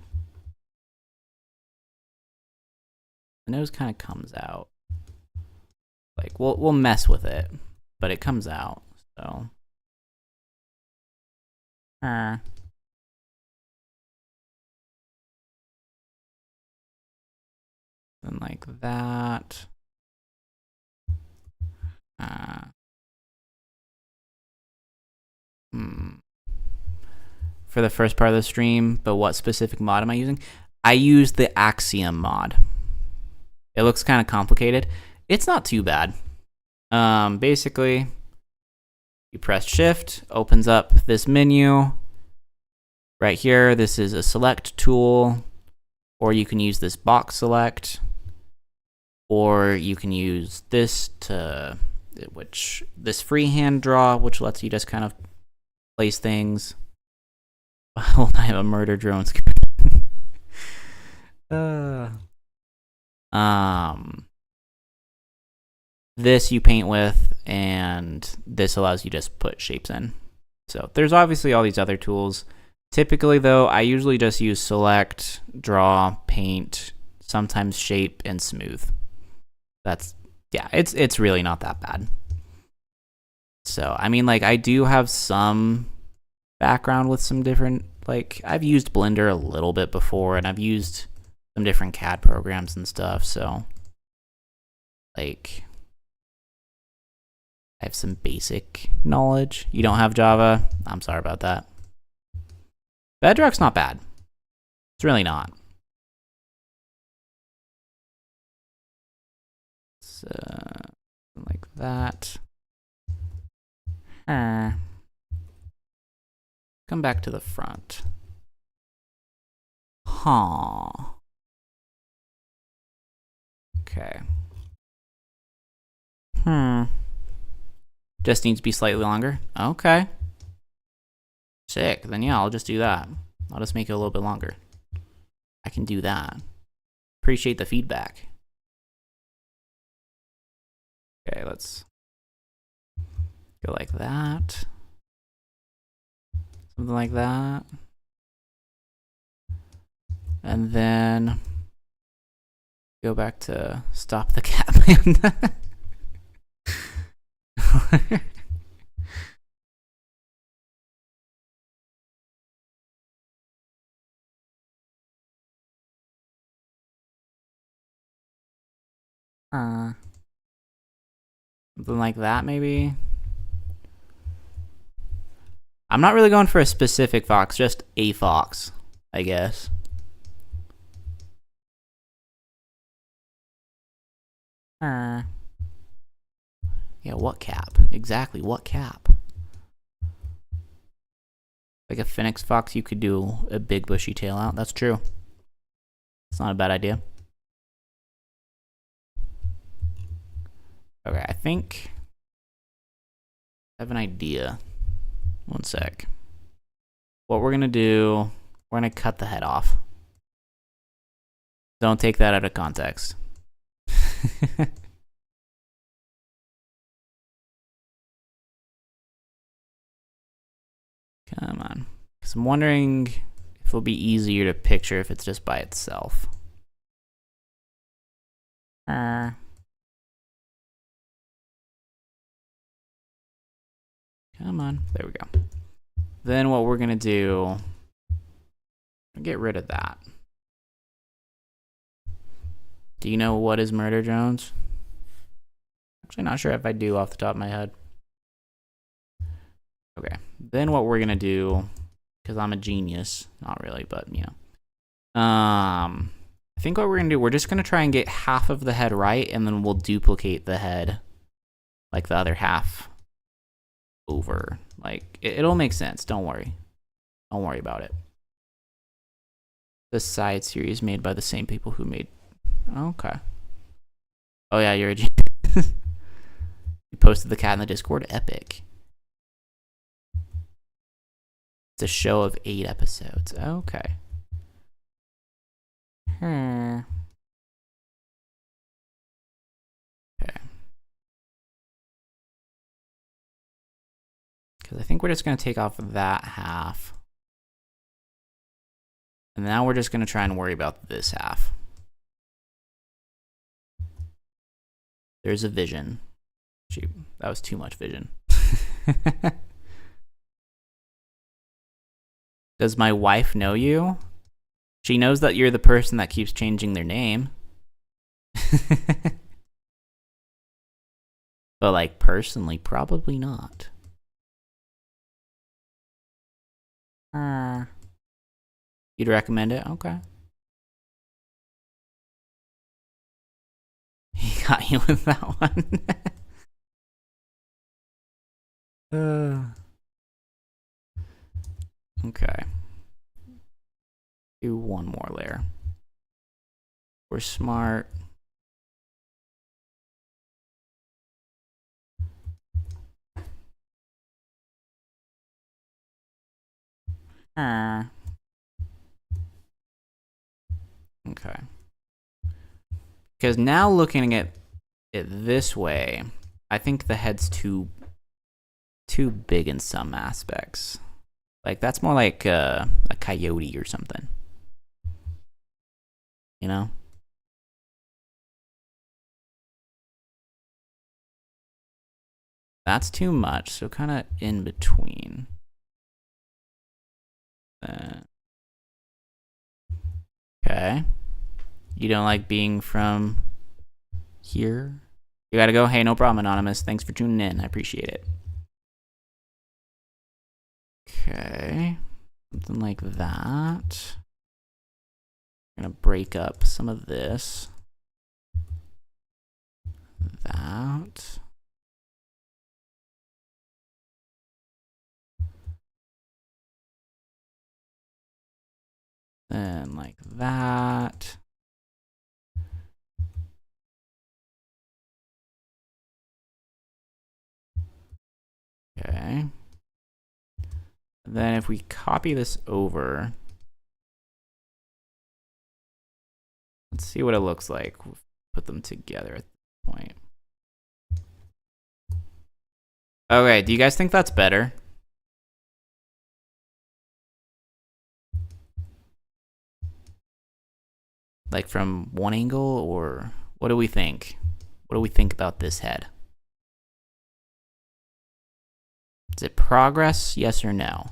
nose kind of comes out. Like we'll mess with it, but it comes out. So. And like that. For the first part of the stream, but what specific mod am I using? I use the Axiom mod. It looks kind of complicated. It's not too bad. Basically, you press shift, opens up this menu. Right here, this is a select tool, or you can use this box select, or you can use this this freehand draw, which lets you just kind of place things. Well, I have a murder drone screen. This you paint with, and this allows you to just put shapes in. So there's obviously all these other tools. Typically, though, I usually just use select, draw, paint, sometimes shape, and smooth. It's really not that bad. So, I mean, like, I do have some background with some different, like, I've used Blender a little bit before, and I've used some different CAD programs and stuff, so, like, I have some basic knowledge. You don't have Java? I'm sorry about that. Bedrock's not bad. It's really not. So, like that. Come back to the front. Huh. Okay. Just needs to be slightly longer. Okay. Sick. Then yeah, I'll just do that. I'll just make it a little bit longer. I can do that. Appreciate the feedback. Okay, let's go like that. Something like that. And then go back to stop the Catman. Something like that, maybe. I'm not really going for a specific fox, just a fox, I guess. Yeah, what cap? Exactly, what cap? Like a phoenix fox, you could do a big bushy tail out. That's true. It's not a bad idea. Okay, I think I have an idea. One sec. What we're gonna do, we're gonna cut the head off. Don't take that out of context. Come on. Because I'm wondering if it'll be easier to picture if it's just by itself. Come on. There we go. Then what we're going to do, get rid of that. Do you know what is Murder Drones? Actually, not sure if I do off the top of my head. Okay, then what we're gonna do, because I'm a genius, not really, but you know. I think what we're gonna do, we're just gonna try and get half of the head right, and then we'll duplicate the head, like the other half, over. Like, it'll make sense. Don't worry. Don't worry about it. The side series made by the same people who made. Okay. Oh yeah, you're a genius. You posted the cat in the Discord. Epic. It's a show of 8 episodes. Okay. Okay. Because I think we're just going to take off that half. And now we're just going to try and worry about this half. There's a vision. Shoot, that was too much vision. Does my wife know you? She knows that you're the person that keeps changing their name. But, like, personally, probably not. You'd recommend it? Okay. He got you with that one. Okay. Do one more layer. We're smart. Okay. Because now looking at it this way, I think the head's too big in some aspects. Like, that's more like a coyote or something. You know? That's too much, so kind of in between. Okay. You don't like being from here? You gotta go? Hey, no problem, Anonymous. Thanks for tuning in. I appreciate it. Okay. Something like that. I'm gonna break up some of this. That. Then like that. Okay. Then if we copy this over, let's see what it looks like. We'll put them together at this point. Okay, do you guys think that's better? Like from one angle, or what do we think? What do we think about this head? Is it progress, yes or no?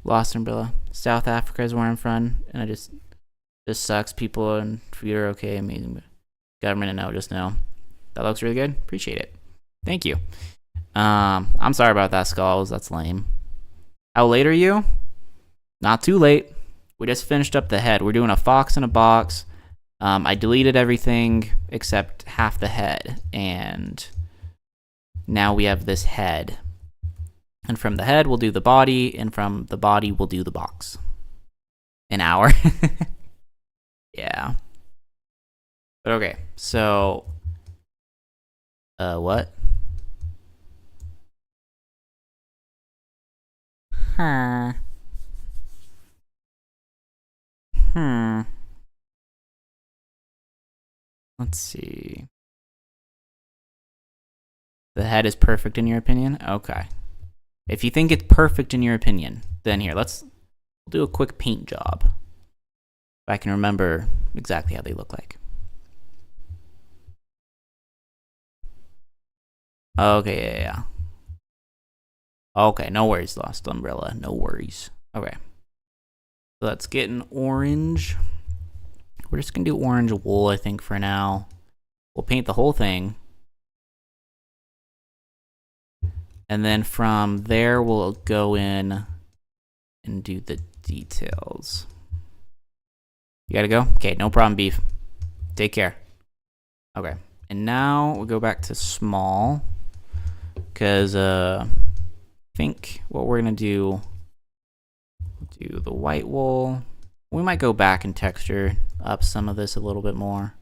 Lost Umbrella. South Africa is where I'm from, and I just sucks. People and food are okay, amazing. But government and no, just no. That looks really good. Appreciate it. Thank you. I'm sorry about that, Skulls. That's lame. How late are you? Not too late. We just finished up the head. We're doing a fox in a box. I deleted everything except half the head, and now we have this head. And from the head, we'll do the body, and from the body, we'll do the box. An hour. Yeah. But okay, so... what? Let's see. The head is perfect in your opinion? Okay. If you think it's perfect in your opinion, then here, we'll do a quick paint job. If I can remember exactly how they look like. Okay, yeah. Okay, no worries, Lost Umbrella. No worries. Okay. So let's get an orange. We're just going to do orange wool, I think, for now. We'll paint the whole thing. And then from there, we'll go in and do the details. You gotta go? Okay, no problem, Beef. Take care. Okay, and now we'll go back to small. Because I think what we're gonna do, we'll do the white wool. We might go back and texture up some of this a little bit more.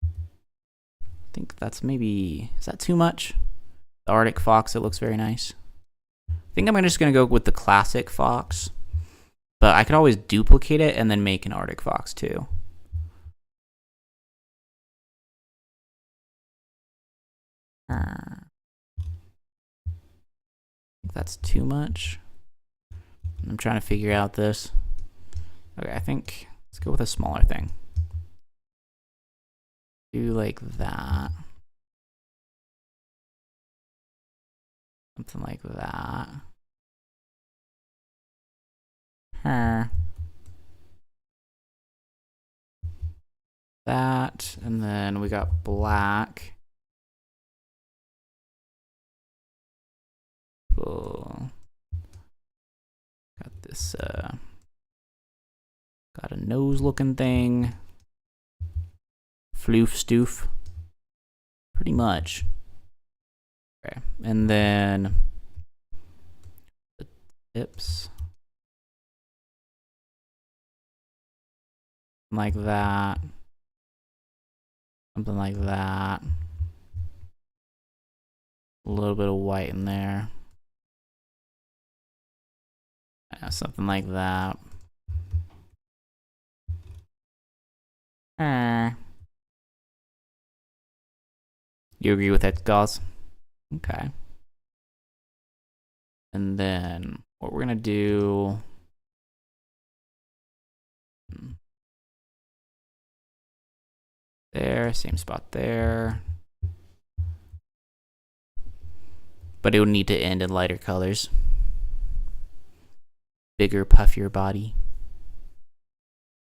I think that's maybe, is that too much? The Arctic fox, it looks very nice. I think I'm just gonna go with the classic fox, but I could always duplicate it and then make an Arctic fox too. I think that's too much. I'm trying to figure out this. Okay, I think let's go with a smaller thing. Do like that. Something like that. That, and then we got black. Cool. Got this, got a nose looking thing. Floof stoof. Pretty much. Okay, and then the tips. Like that. Something like that. A little bit of white in there. Yeah, something like that. You agree with that, guys? Okay. And then what we're gonna do. There, same spot there. But it would need to end in lighter colors. Bigger, puffier body.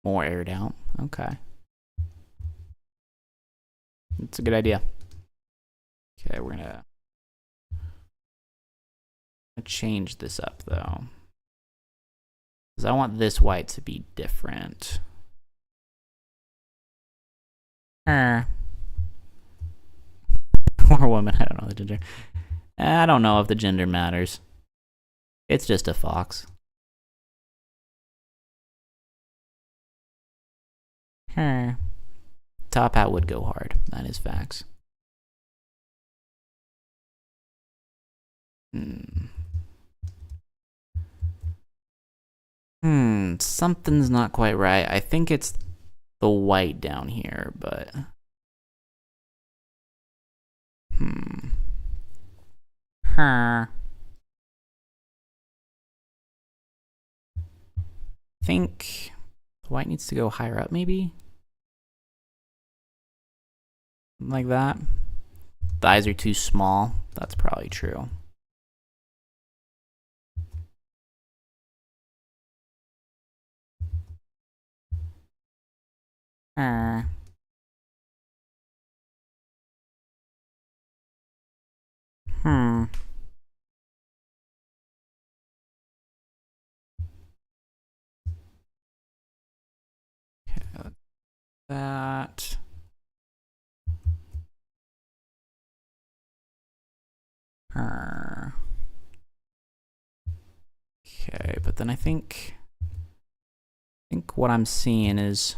More aired out. Okay. That's a good idea. Okay, we're gonna change this up though. Because I want this white to be different. Or woman, I don't know the gender. I don't know if the gender matters. It's just a fox. Top hat would go hard. That is facts. Something's not quite right. I think it's the white down here, but I think the white needs to go higher up, maybe? Like that. The eyes are too small. That's probably true. Okay, that. Okay, but then I think what I'm seeing is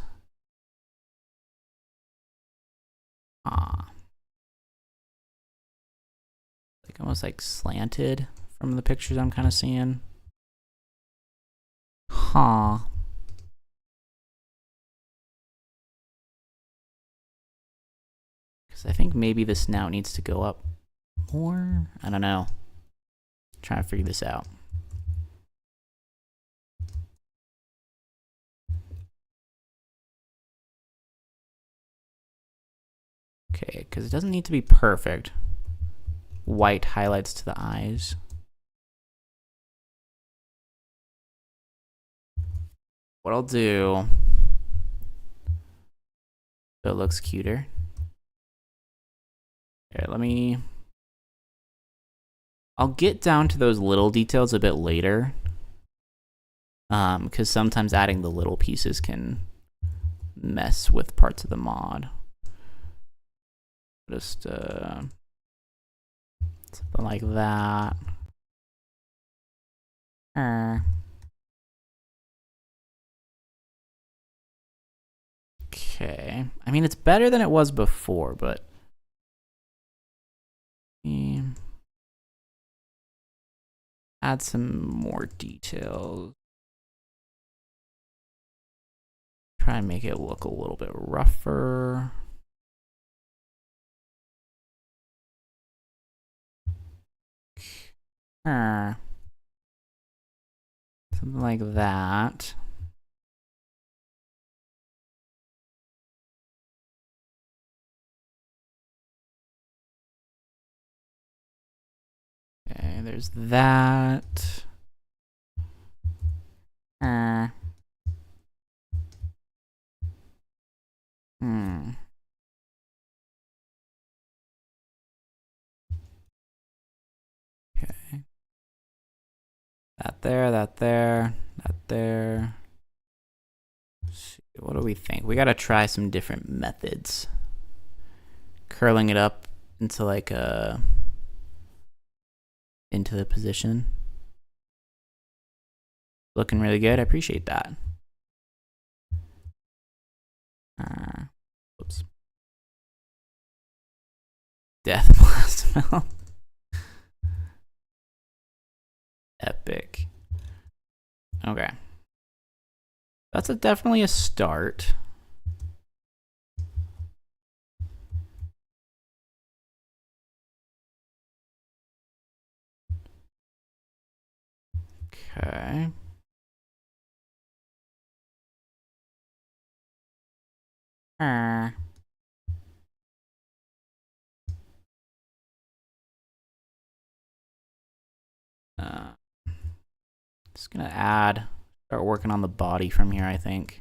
like almost like slanted from the pictures I'm kind of seeing. Because I think maybe the snout needs to go up more. I don't know. Trying to figure this out. Okay, because it doesn't need to be perfect. White highlights to the eyes. what I'll do, so it looks cuter. Here, I'll get down to those little details a bit later. Because sometimes adding the little pieces can mess with parts of the mod. Just something like that. Okay. I mean, it's better than it was before, but add some more details. Try and make it look a little bit rougher. Something like that. Okay, there's that. Okay. That there, that there, that there. Let's see, what do we think? We gotta try some different methods. Curling it up into like into the position. Looking really good. I appreciate that. Oops. Death Blast. Epic. Okay. That's definitely a start. Okay. Just gonna start working on the body from here, I think.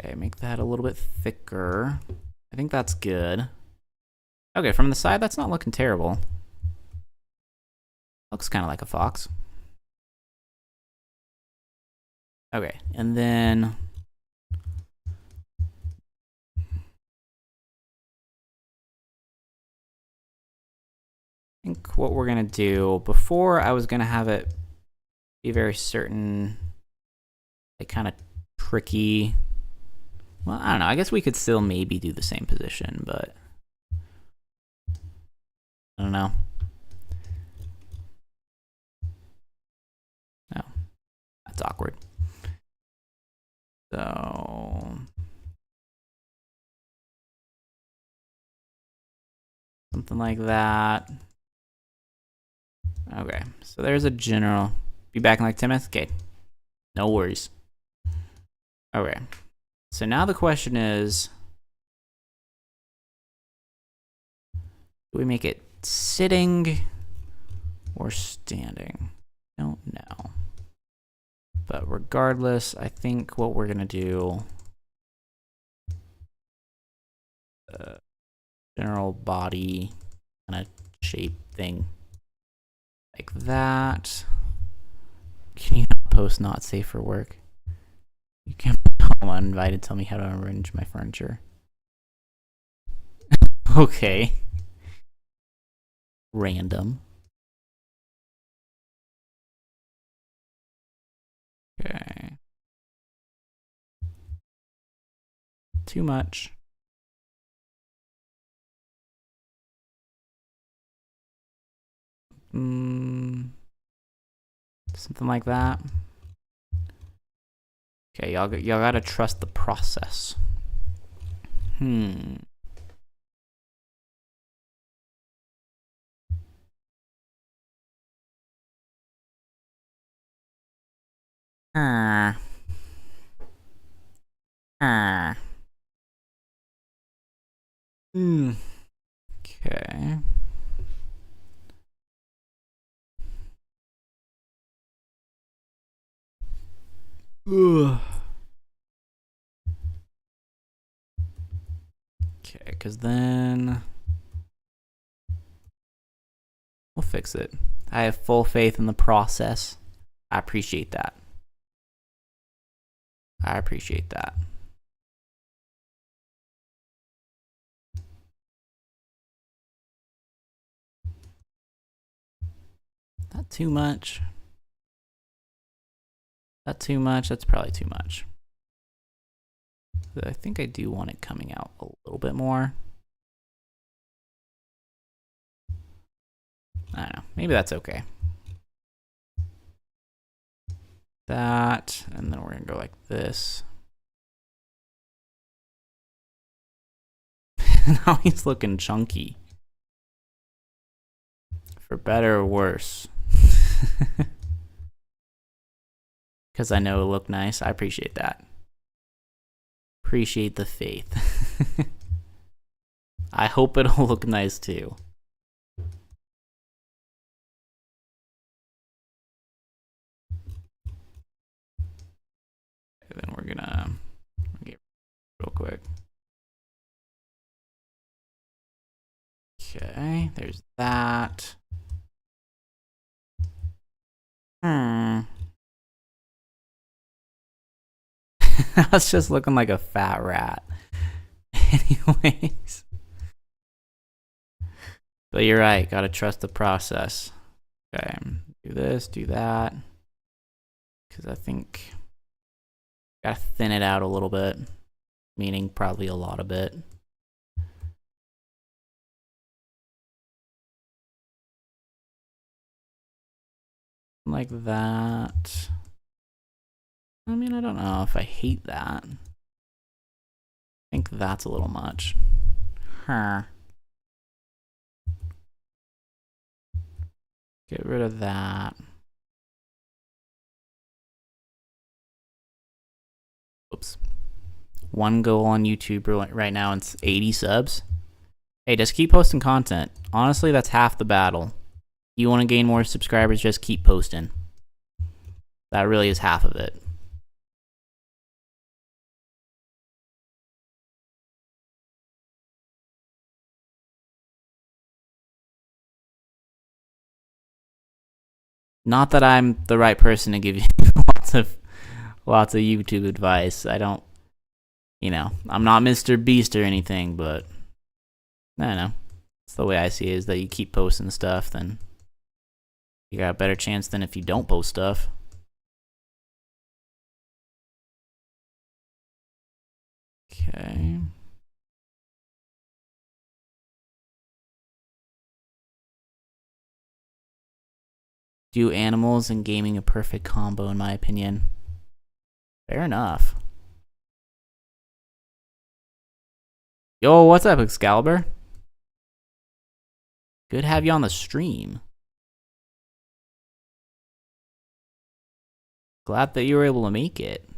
Okay, make that a little bit thicker. I think that's good. Okay, from the side, that's not looking terrible. Looks kind of like a fox. Okay, and then I think what we're gonna do, before I was gonna have it be very certain, like kind of tricky. Well, I don't know. I guess we could still maybe do the same position, but I don't know. No, that's awkward. So something like that. Okay, so there's a general. Be back in like 10 minutes? Okay, no worries. Okay, so now the question is, do we make it sitting or standing? I don't know. But regardless, I think what we're gonna do, general body kind of shape thing like that. Can you post not safe for work? You can't come uninvited, tell me how to arrange my furniture. Okay. Random. Okay. Too much. Something like that. Okay, y'all gotta trust the process. Okay. Okay, because then we'll fix it. I have full faith in the process. I appreciate that. I appreciate that. Not too much. Not too much. That's probably too much. I think I do want it coming out a little bit more. I don't know. Maybe that's okay. That, and then we're going to go like this. Now he's looking chunky. For better or worse. Because I know it'll look nice. I appreciate that. Appreciate the faith. I hope it'll look nice too. And then we're gonna get real quick. Okay, there's that. I was just looking like a fat rat. Anyways. But you're right, gotta trust the process. Okay, do this, do that. Because I think gotta thin it out a little bit. Meaning probably a lot of it. Like that. I mean, I don't know if I hate that. I think that's a little much. Huh. Get rid of that. Oops. One goal on YouTube right now, and it's 80 subs. Hey, just keep posting content. Honestly, that's half the battle. You want to gain more subscribers, just keep posting. That really is half of it. Not that I'm the right person to give you lots of YouTube advice. I don't, I'm not Mr. Beast or anything, but I don't know. It's the way I see it, is that you keep posting stuff, then you got a better chance than if you don't post stuff. Okay. Do animals and gaming a perfect combo, in my opinion. Fair enough. Yo, what's up, Excalibur? Good to have you on the stream. Glad that you were able to make it.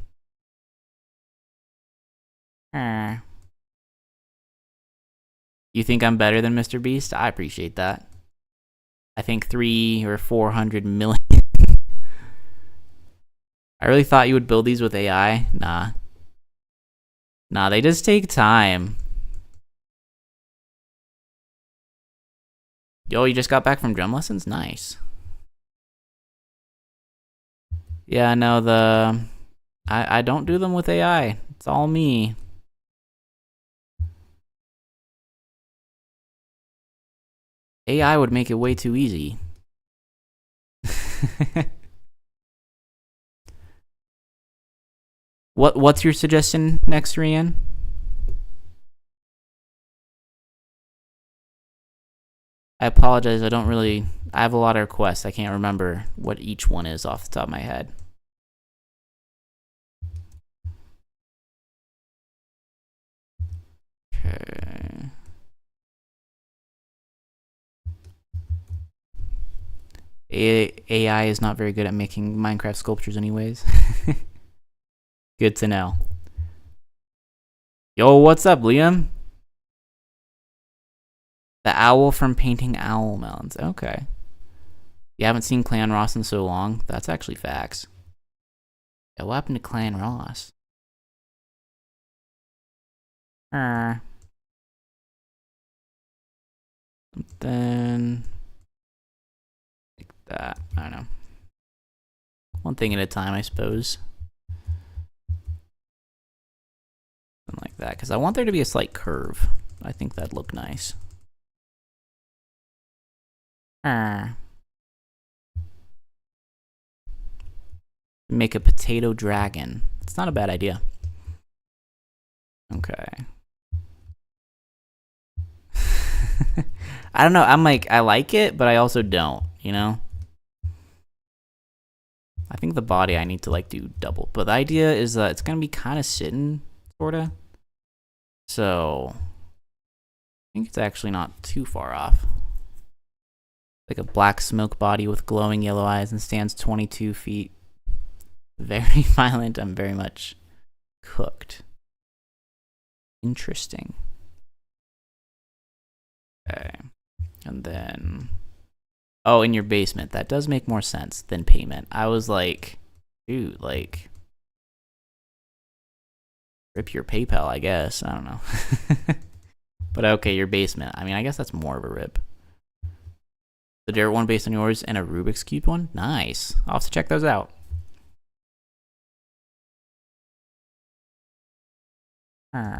You think I'm better than Mr. Beast? I appreciate that. I think 300 or 400 million. I really thought you would build these with AI. Nah, they just take time. Yo, you just got back from drum lessons? Nice. Yeah, no, I don't do them with AI. It's all me. AI would make it way too easy. What's your suggestion next, Rian? I apologize. I have a lot of requests. I can't remember what each one is off the top of my head. Okay. AI is not very good at making Minecraft sculptures anyways. Good to know. Yo, what's up, Liam? The owl from painting owl mounds. Okay. You haven't seen Clan Ross in so long. That's actually facts. Yeah, what happened to Clan Ross? Then like that. I don't know. One thing at a time, I suppose. Something like that, because I want there to be a slight curve. I think that'd look nice. Make a potato dragon. It's not a bad idea. Okay. I don't know. I'm like, I like it, but I also don't, you know? I think the body I need to like do double. But the idea is that it's going to be kind of sitting, sort of. So, I think it's actually not too far off. Like a black smoke body with glowing yellow eyes and stands 22 feet. Very violent. I'm very much cooked. Interesting. Okay. And then... Oh, in your basement. That does make more sense than payment. I was like, dude, like... Rip your PayPal, I guess. I don't know. But okay, your basement. I mean, I guess that's more of a rip. The dirt one based on yours and a Rubik's Cube one? Nice. I'll have to check those out. Okay.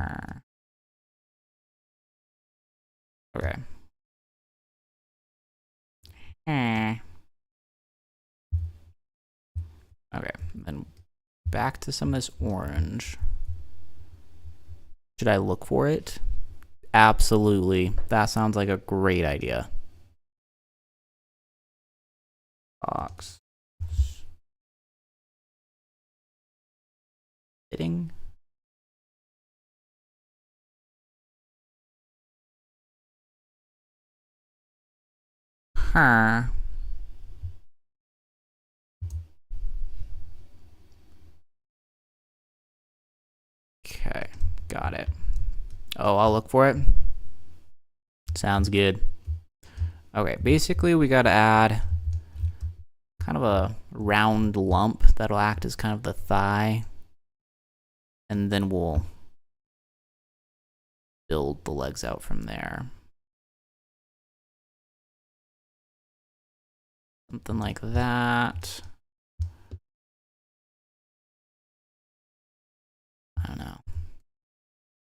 Okay, then back to some of this orange. Should I look for it? Absolutely. That sounds like a great idea. Box. Fitting. Huh. Okay, got it. Oh, I'll look for it. Sounds good. Okay, basically we gotta add kind of a round lump that'll act as kind of the thigh. And then we'll build the legs out from there. Something like that. I don't know.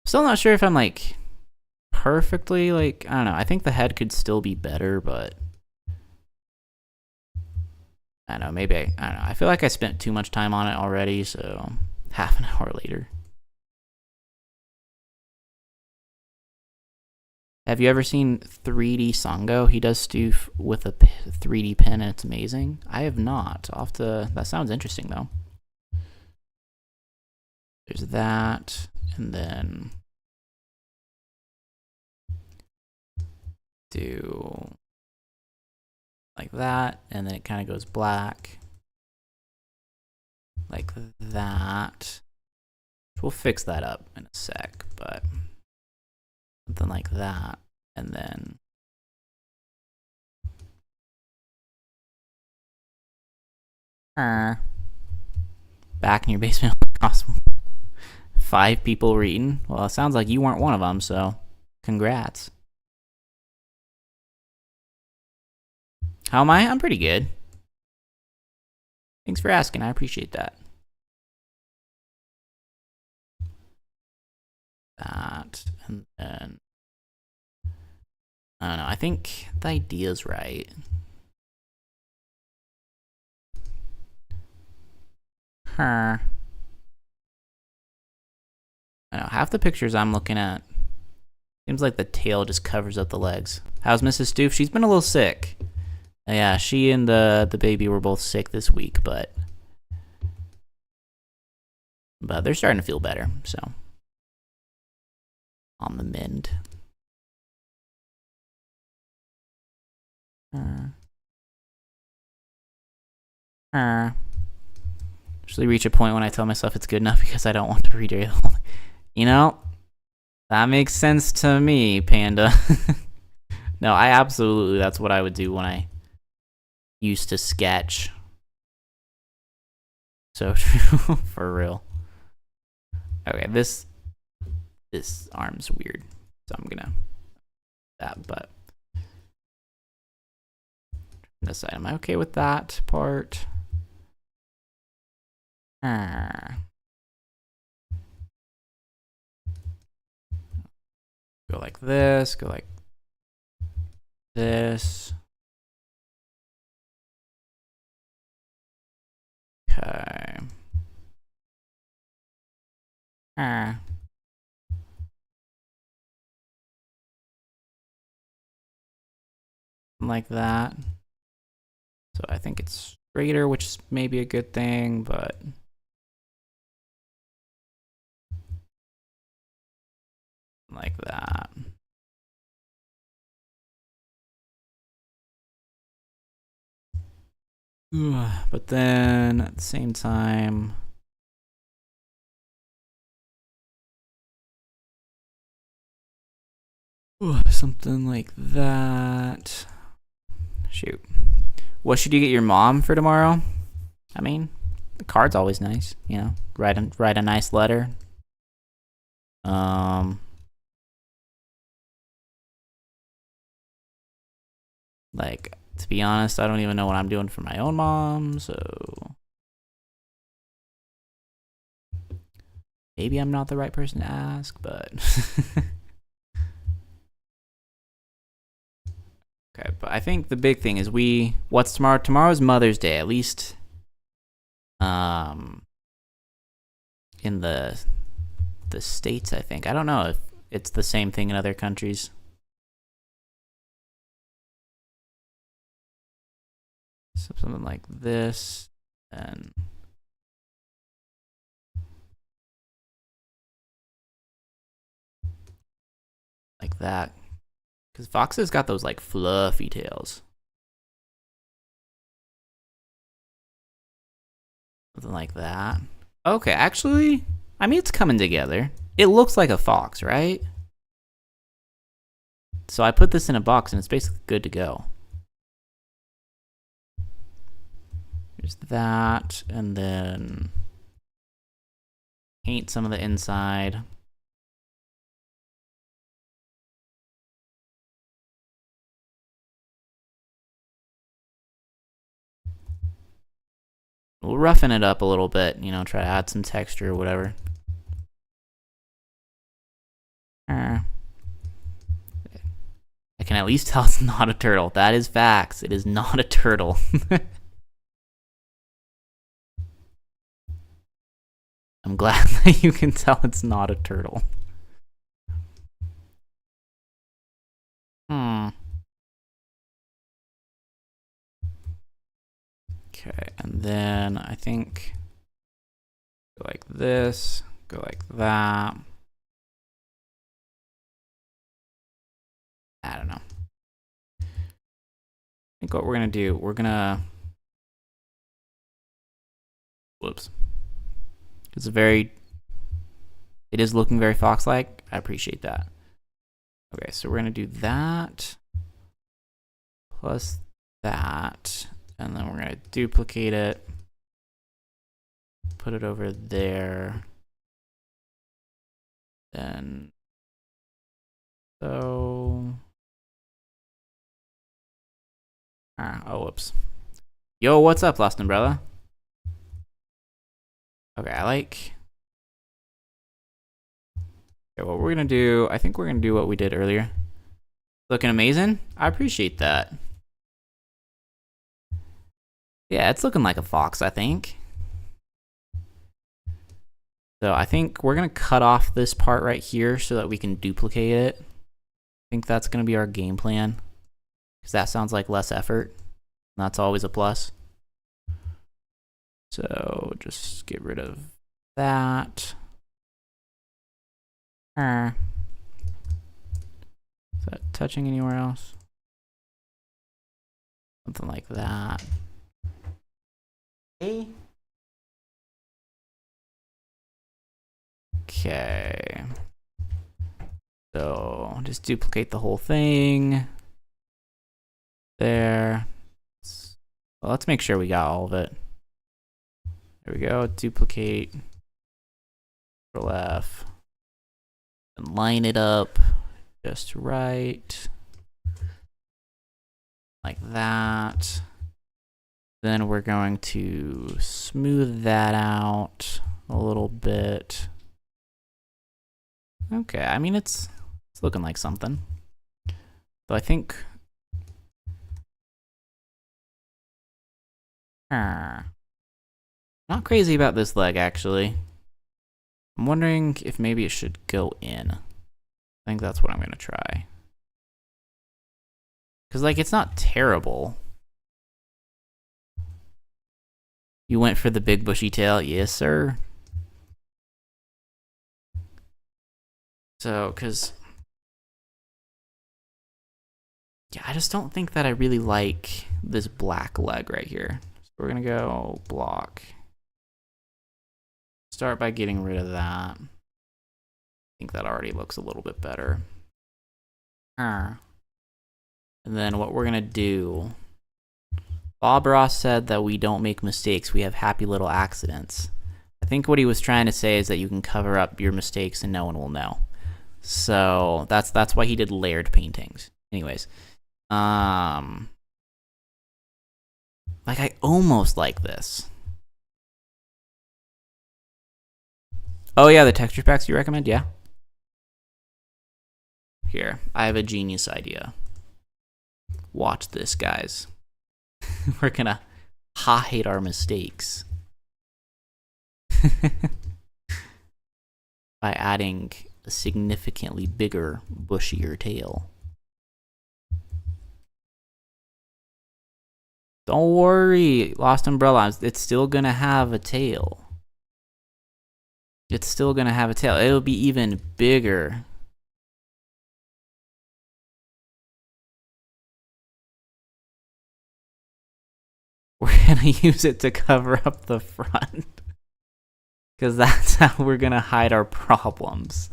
Still not sure if I'm like perfectly like, I don't know. I think the head could still be better, but I don't know. Maybe I don't know. I feel like I spent too much time on it already, so half an hour later. Have you ever seen 3D Sango? He does stuff with a 3D pen and it's amazing. I have not. That sounds interesting though. There's that, and then do like that, and then it kind of goes black. Like that. We'll fix that up in a sec, but something like that, and then back in your basement. Awesome. 5 people were eaten. Well, it sounds like you weren't one of them, so congrats. How am I? I'm pretty good. Thanks for asking. I appreciate that. That, and then I don't know. I think the idea's right. I don't know. Half the pictures I'm looking at seems like the tail just covers up the legs. How's Mrs. Stoof? She's been a little sick. Yeah, she and the baby were both sick this week, but they're starting to feel better, so on the mend. Usually reach a point when I tell myself it's good enough because I don't want to read it. You know, that makes sense to me, Panda. No, that's what I would do when I used to sketch. So true. For real. Okay, this arm's weird, so I'm gonna that. But this side, am I okay with that part? Go like this. Go like this. Okay. Like that. So I think it's straighter, which is maybe a good thing, but like that. But then at the same time, something like that. Shoot. What should you get your mom for tomorrow? I mean, the card's always nice, you know. Write a nice letter. Like, to be honest, I don't even know what I'm doing for my own mom, so maybe I'm not the right person to ask, but okay. But I think the big thing is what's tomorrow? Tomorrow's Mother's Day, at least in the States, I think. I don't know if it's the same thing in other countries. Something like this, and like that. Because foxes got those like fluffy tails. Something like that. Okay, actually, I mean, it's coming together. It looks like a fox, right? So I put this in a box and it's basically good to go. Here's that, and then paint some of the inside. We'll roughen it up a little bit, you know, try to add some texture or whatever. I can at least tell it's not a turtle. That is facts. It is not a turtle. I'm glad that you can tell it's not a turtle. Okay, and then I think go like this, go like that. I don't know. I think what we're gonna do, whoops. It is looking very fox-like. I appreciate that. Okay, so we're gonna do that plus that, and then we're gonna duplicate it, put it over there, then so. Oh, whoops. Yo, what's up, Lost Umbrella? Okay, okay, what we're gonna do, I think we're gonna do what we did earlier. Looking amazing? I appreciate that. Yeah, it's looking like a fox, I think. So I think we're gonna cut off this part right here so that we can duplicate it. I think that's gonna be our game plan, because that sounds like less effort. That's always a plus. So just get rid of that. Is that touching anywhere else? Something like that. Okay. So just duplicate the whole thing. There. Well, let's make sure we got all of it. There There we go. Duplicate. Control F. And line it up just right. Like that. Then we're going to smooth that out a little bit. Okay, I mean, it's looking like something. So I think... not crazy about this leg, actually. I'm wondering if maybe it should go in. I think that's what I'm going to try. Because, like, it's not terrible. You went for the big bushy tail? Yes, sir. So, because... yeah, I just don't think that I really like this black leg right here. So we're going to go block. Start by getting rid of that. I think that already looks a little bit better. And then what we're going to do... Bob Ross said that we don't make mistakes, we have happy little accidents. I think what he was trying to say is that you can cover up your mistakes and no one will know. So that's why he did layered paintings. Anyways, like I almost like this. Oh yeah, the texture packs you recommend? Yeah. Here, I have a genius idea. Watch this, guys. We're gonna hide our mistakes by adding a significantly bigger, bushier tail. Don't worry, Lost Umbrella, it's still gonna have a tail. It's still gonna have a tail. It'll be even bigger. We're gonna use it to cover up the front. Because that's how we're gonna hide our problems.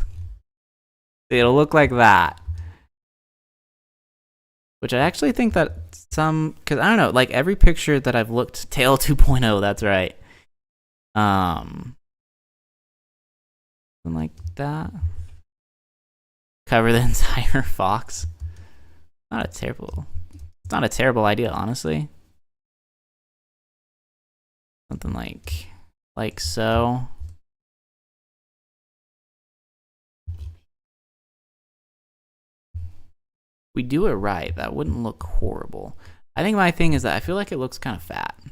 It'll look like that. Which I actually think that some... because I don't know, like every picture that I've looked... Tail 2.0, that's right. Something like that. Cover the entire fox. It's not a terrible idea, honestly. Something like so. We do it right, that wouldn't look horrible. I think my thing is that I feel like it looks kind of fat. I'm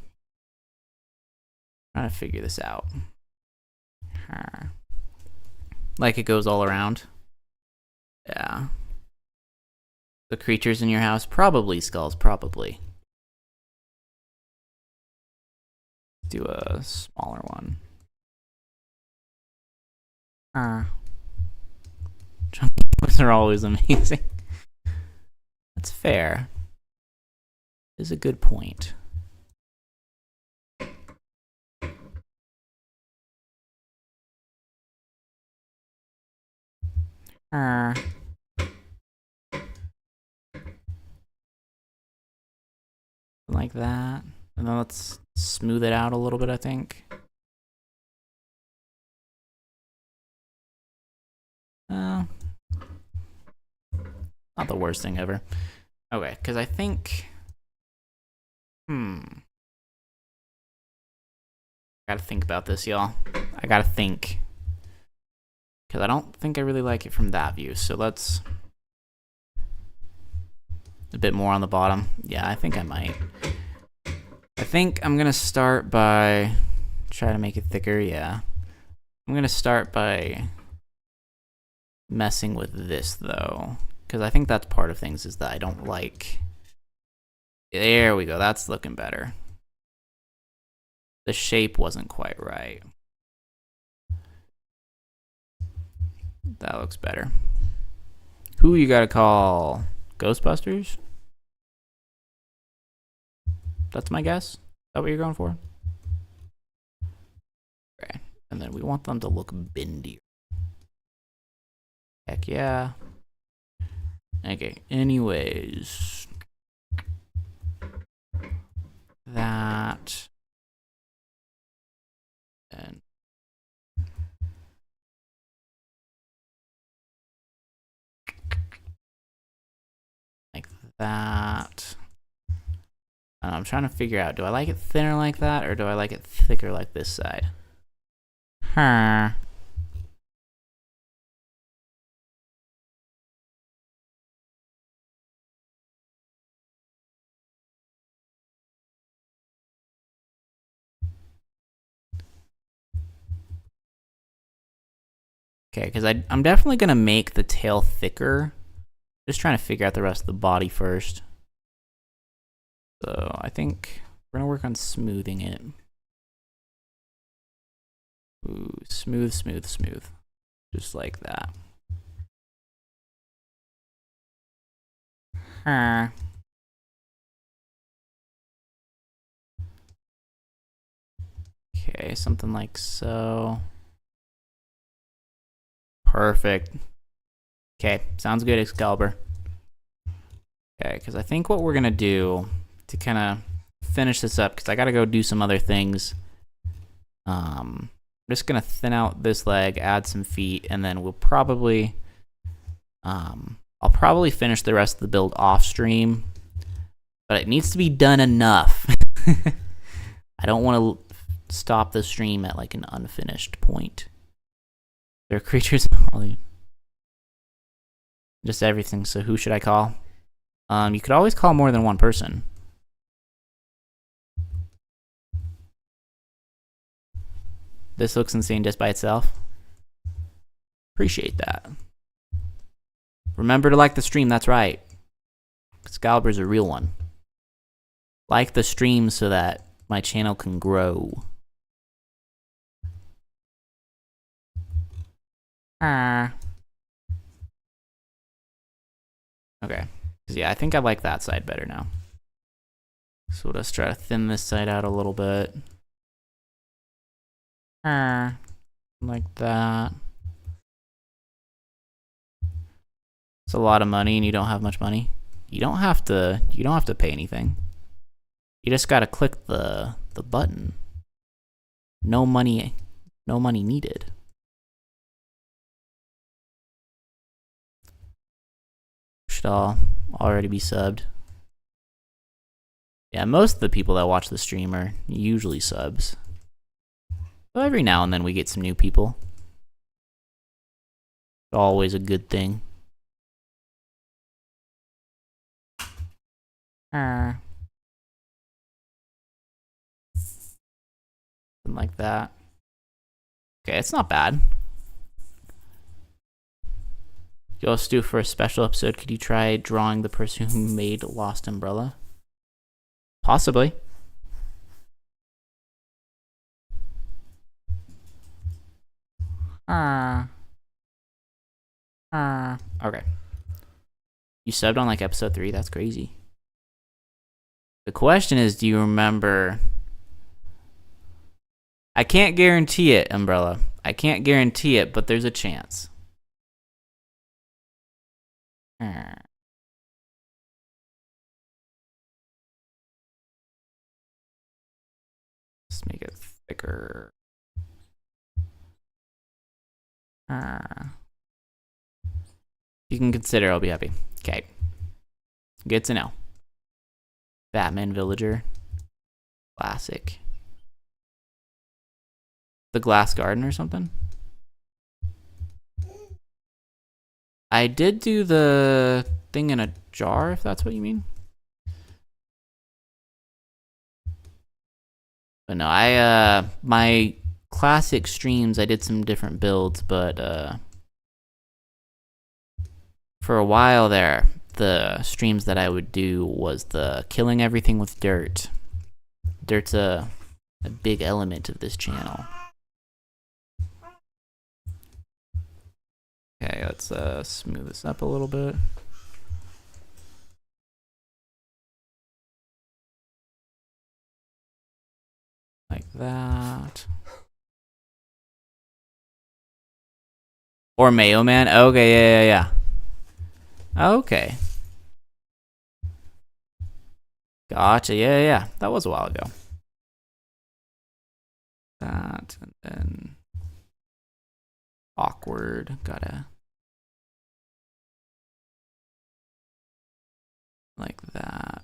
trying to figure this out. Like it goes all around. Yeah. The creatures in your house? Probably skulls, probably. Do a smaller one. Jumping are always amazing. That's fair. Is a good point. Like that. And then let's smooth it out a little bit, I think. Not the worst thing ever. Okay, because I think... I gotta think about this, y'all. I gotta think. Because I don't think I really like it from that view. So let's... a bit more on the bottom. Yeah, I think I might. I think I'm gonna start by... try to make it thicker, yeah. I'm gonna start by... messing with this, though. Because I think that's part of things, is that I don't like... There we go, that's looking better. The shape wasn't quite right. That looks better. Who you gotta call? Ghostbusters? That's my guess? Is that what you're going for? Okay, and then we want them to look bendier. Heck yeah. Okay, anyways. That. that. I'm trying to figure out, do I like it thinner like that, or do I like it thicker like this side? Huh. Okay, because I'm definitely going to make the tail thicker. Just trying to figure out the rest of the body first. So I think we're going to work on smoothing it. Ooh, smooth, smooth, smooth. Just like that. Huh. Okay, something like so. Perfect. Okay, sounds good, Excalibur. Okay, because I think what we're going to do to kind of finish this up, because I got to go do some other things. I'm just going to thin out this leg, add some feet, and then we'll probably... I'll probably finish the rest of the build off stream, but it needs to be done enough. I don't want to stop the stream at like an unfinished point. There are creatures... Just everything, so who should I call? You could always call more than one person. This looks insane just by itself. Appreciate that. Remember to like the stream, that's right. Excalibur's a real one. Like the stream so that my channel can grow. Okay. Yeah, I think I like that side better now. So let's try to thin this side out a little bit. Like that. It's a lot of money and you don't have much money. You don't have to pay anything. You just gotta click the button. No money needed. Should all already be subbed. Yeah, most of the people that watch the stream are usually subs. So every now and then we get some new people. Always a good thing. Something like that. Okay, it's not bad. Yo, Stu, for a special episode, could you try drawing the person who made Lost Umbrella? Possibly. Okay. You subbed on like episode 3? That's crazy. The question is, do you remember? I can't guarantee it, Umbrella. I can't guarantee it, but there's a chance. Let's make it thicker. You can consider, I'll be happy. Okay. Good to know. Batman Villager. Classic. The Glass Garden or something? I did do the thing in a jar, if that's what you mean. But no, my classic streams, I did some different builds, but for a while there, the streams that I would do was the killing everything with dirt. Dirt's a big element of this channel. Okay, let's smooth this up a little bit. Like that. Or Mayo Man? Okay, yeah. Okay. Gotcha, yeah. That was a while ago. That, and then... Awkward, gotta... Like that.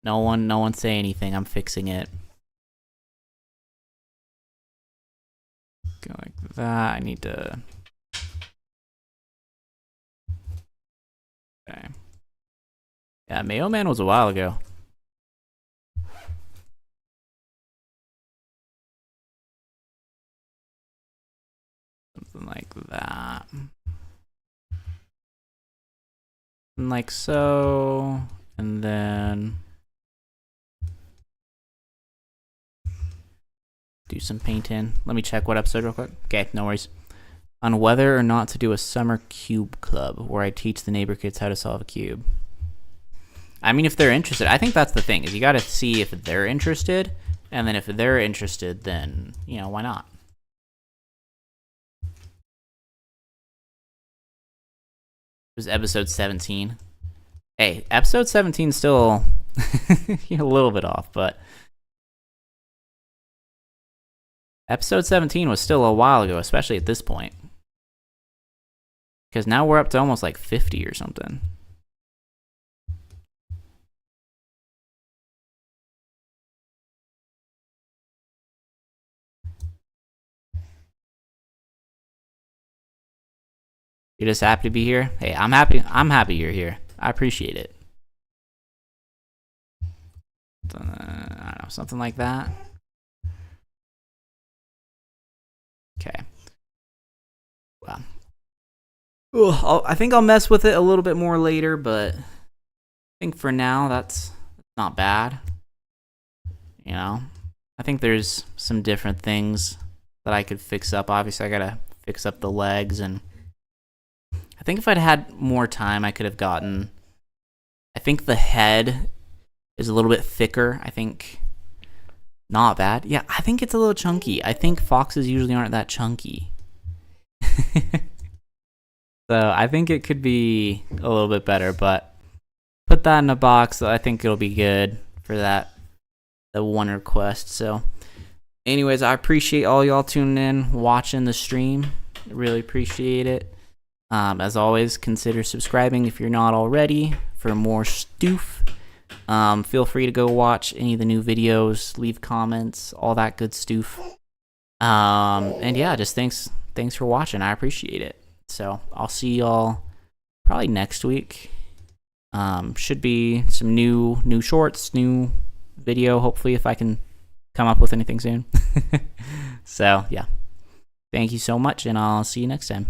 No one say anything. I'm fixing it. Go like that. I need to. Okay. Yeah, Mayo Man was a while ago. Something like that. And like so. And then do some painting. Let me check what episode real quick. Okay, no worries. On whether or not to do a summer cube club where I teach the neighbor kids how to solve a cube. I mean, if they're interested, I think that's the thing, is you got to see if they're interested, and then if they're interested, then, you know, why not? It was episode 17. Hey, episode 17 is still a little bit off, but episode 17 was still a while ago, especially at this point. Because now we're up to almost like 50 or something. You're just happy to be here? Hey, I'm happy you're here. I appreciate it. I don't know, something like that. Okay. Well, I think I'll mess with it a little bit more later, but I think for now that's not bad. You know, I think there's some different things that I could fix up. Obviously, I gotta fix up the legs, and I think if I'd had more time, I could have gotten. I think the head is a little bit thicker. I think not bad. Yeah, I think it's a little chunky. I think foxes usually aren't that chunky. So I think it could be a little bit better, but put that in a box. I think it'll be good for the one request. So anyways, I appreciate all y'all tuning in, watching the stream. I really appreciate it. As always, consider subscribing if you're not already for more stoof. Feel free to go watch any of the new videos, leave comments, all that good stoof. And yeah, just thanks for watching. I appreciate it. So I'll see y'all probably next week. Should be some new shorts, new video, hopefully, if I can come up with anything soon. So yeah, thank you so much, and I'll see you next time.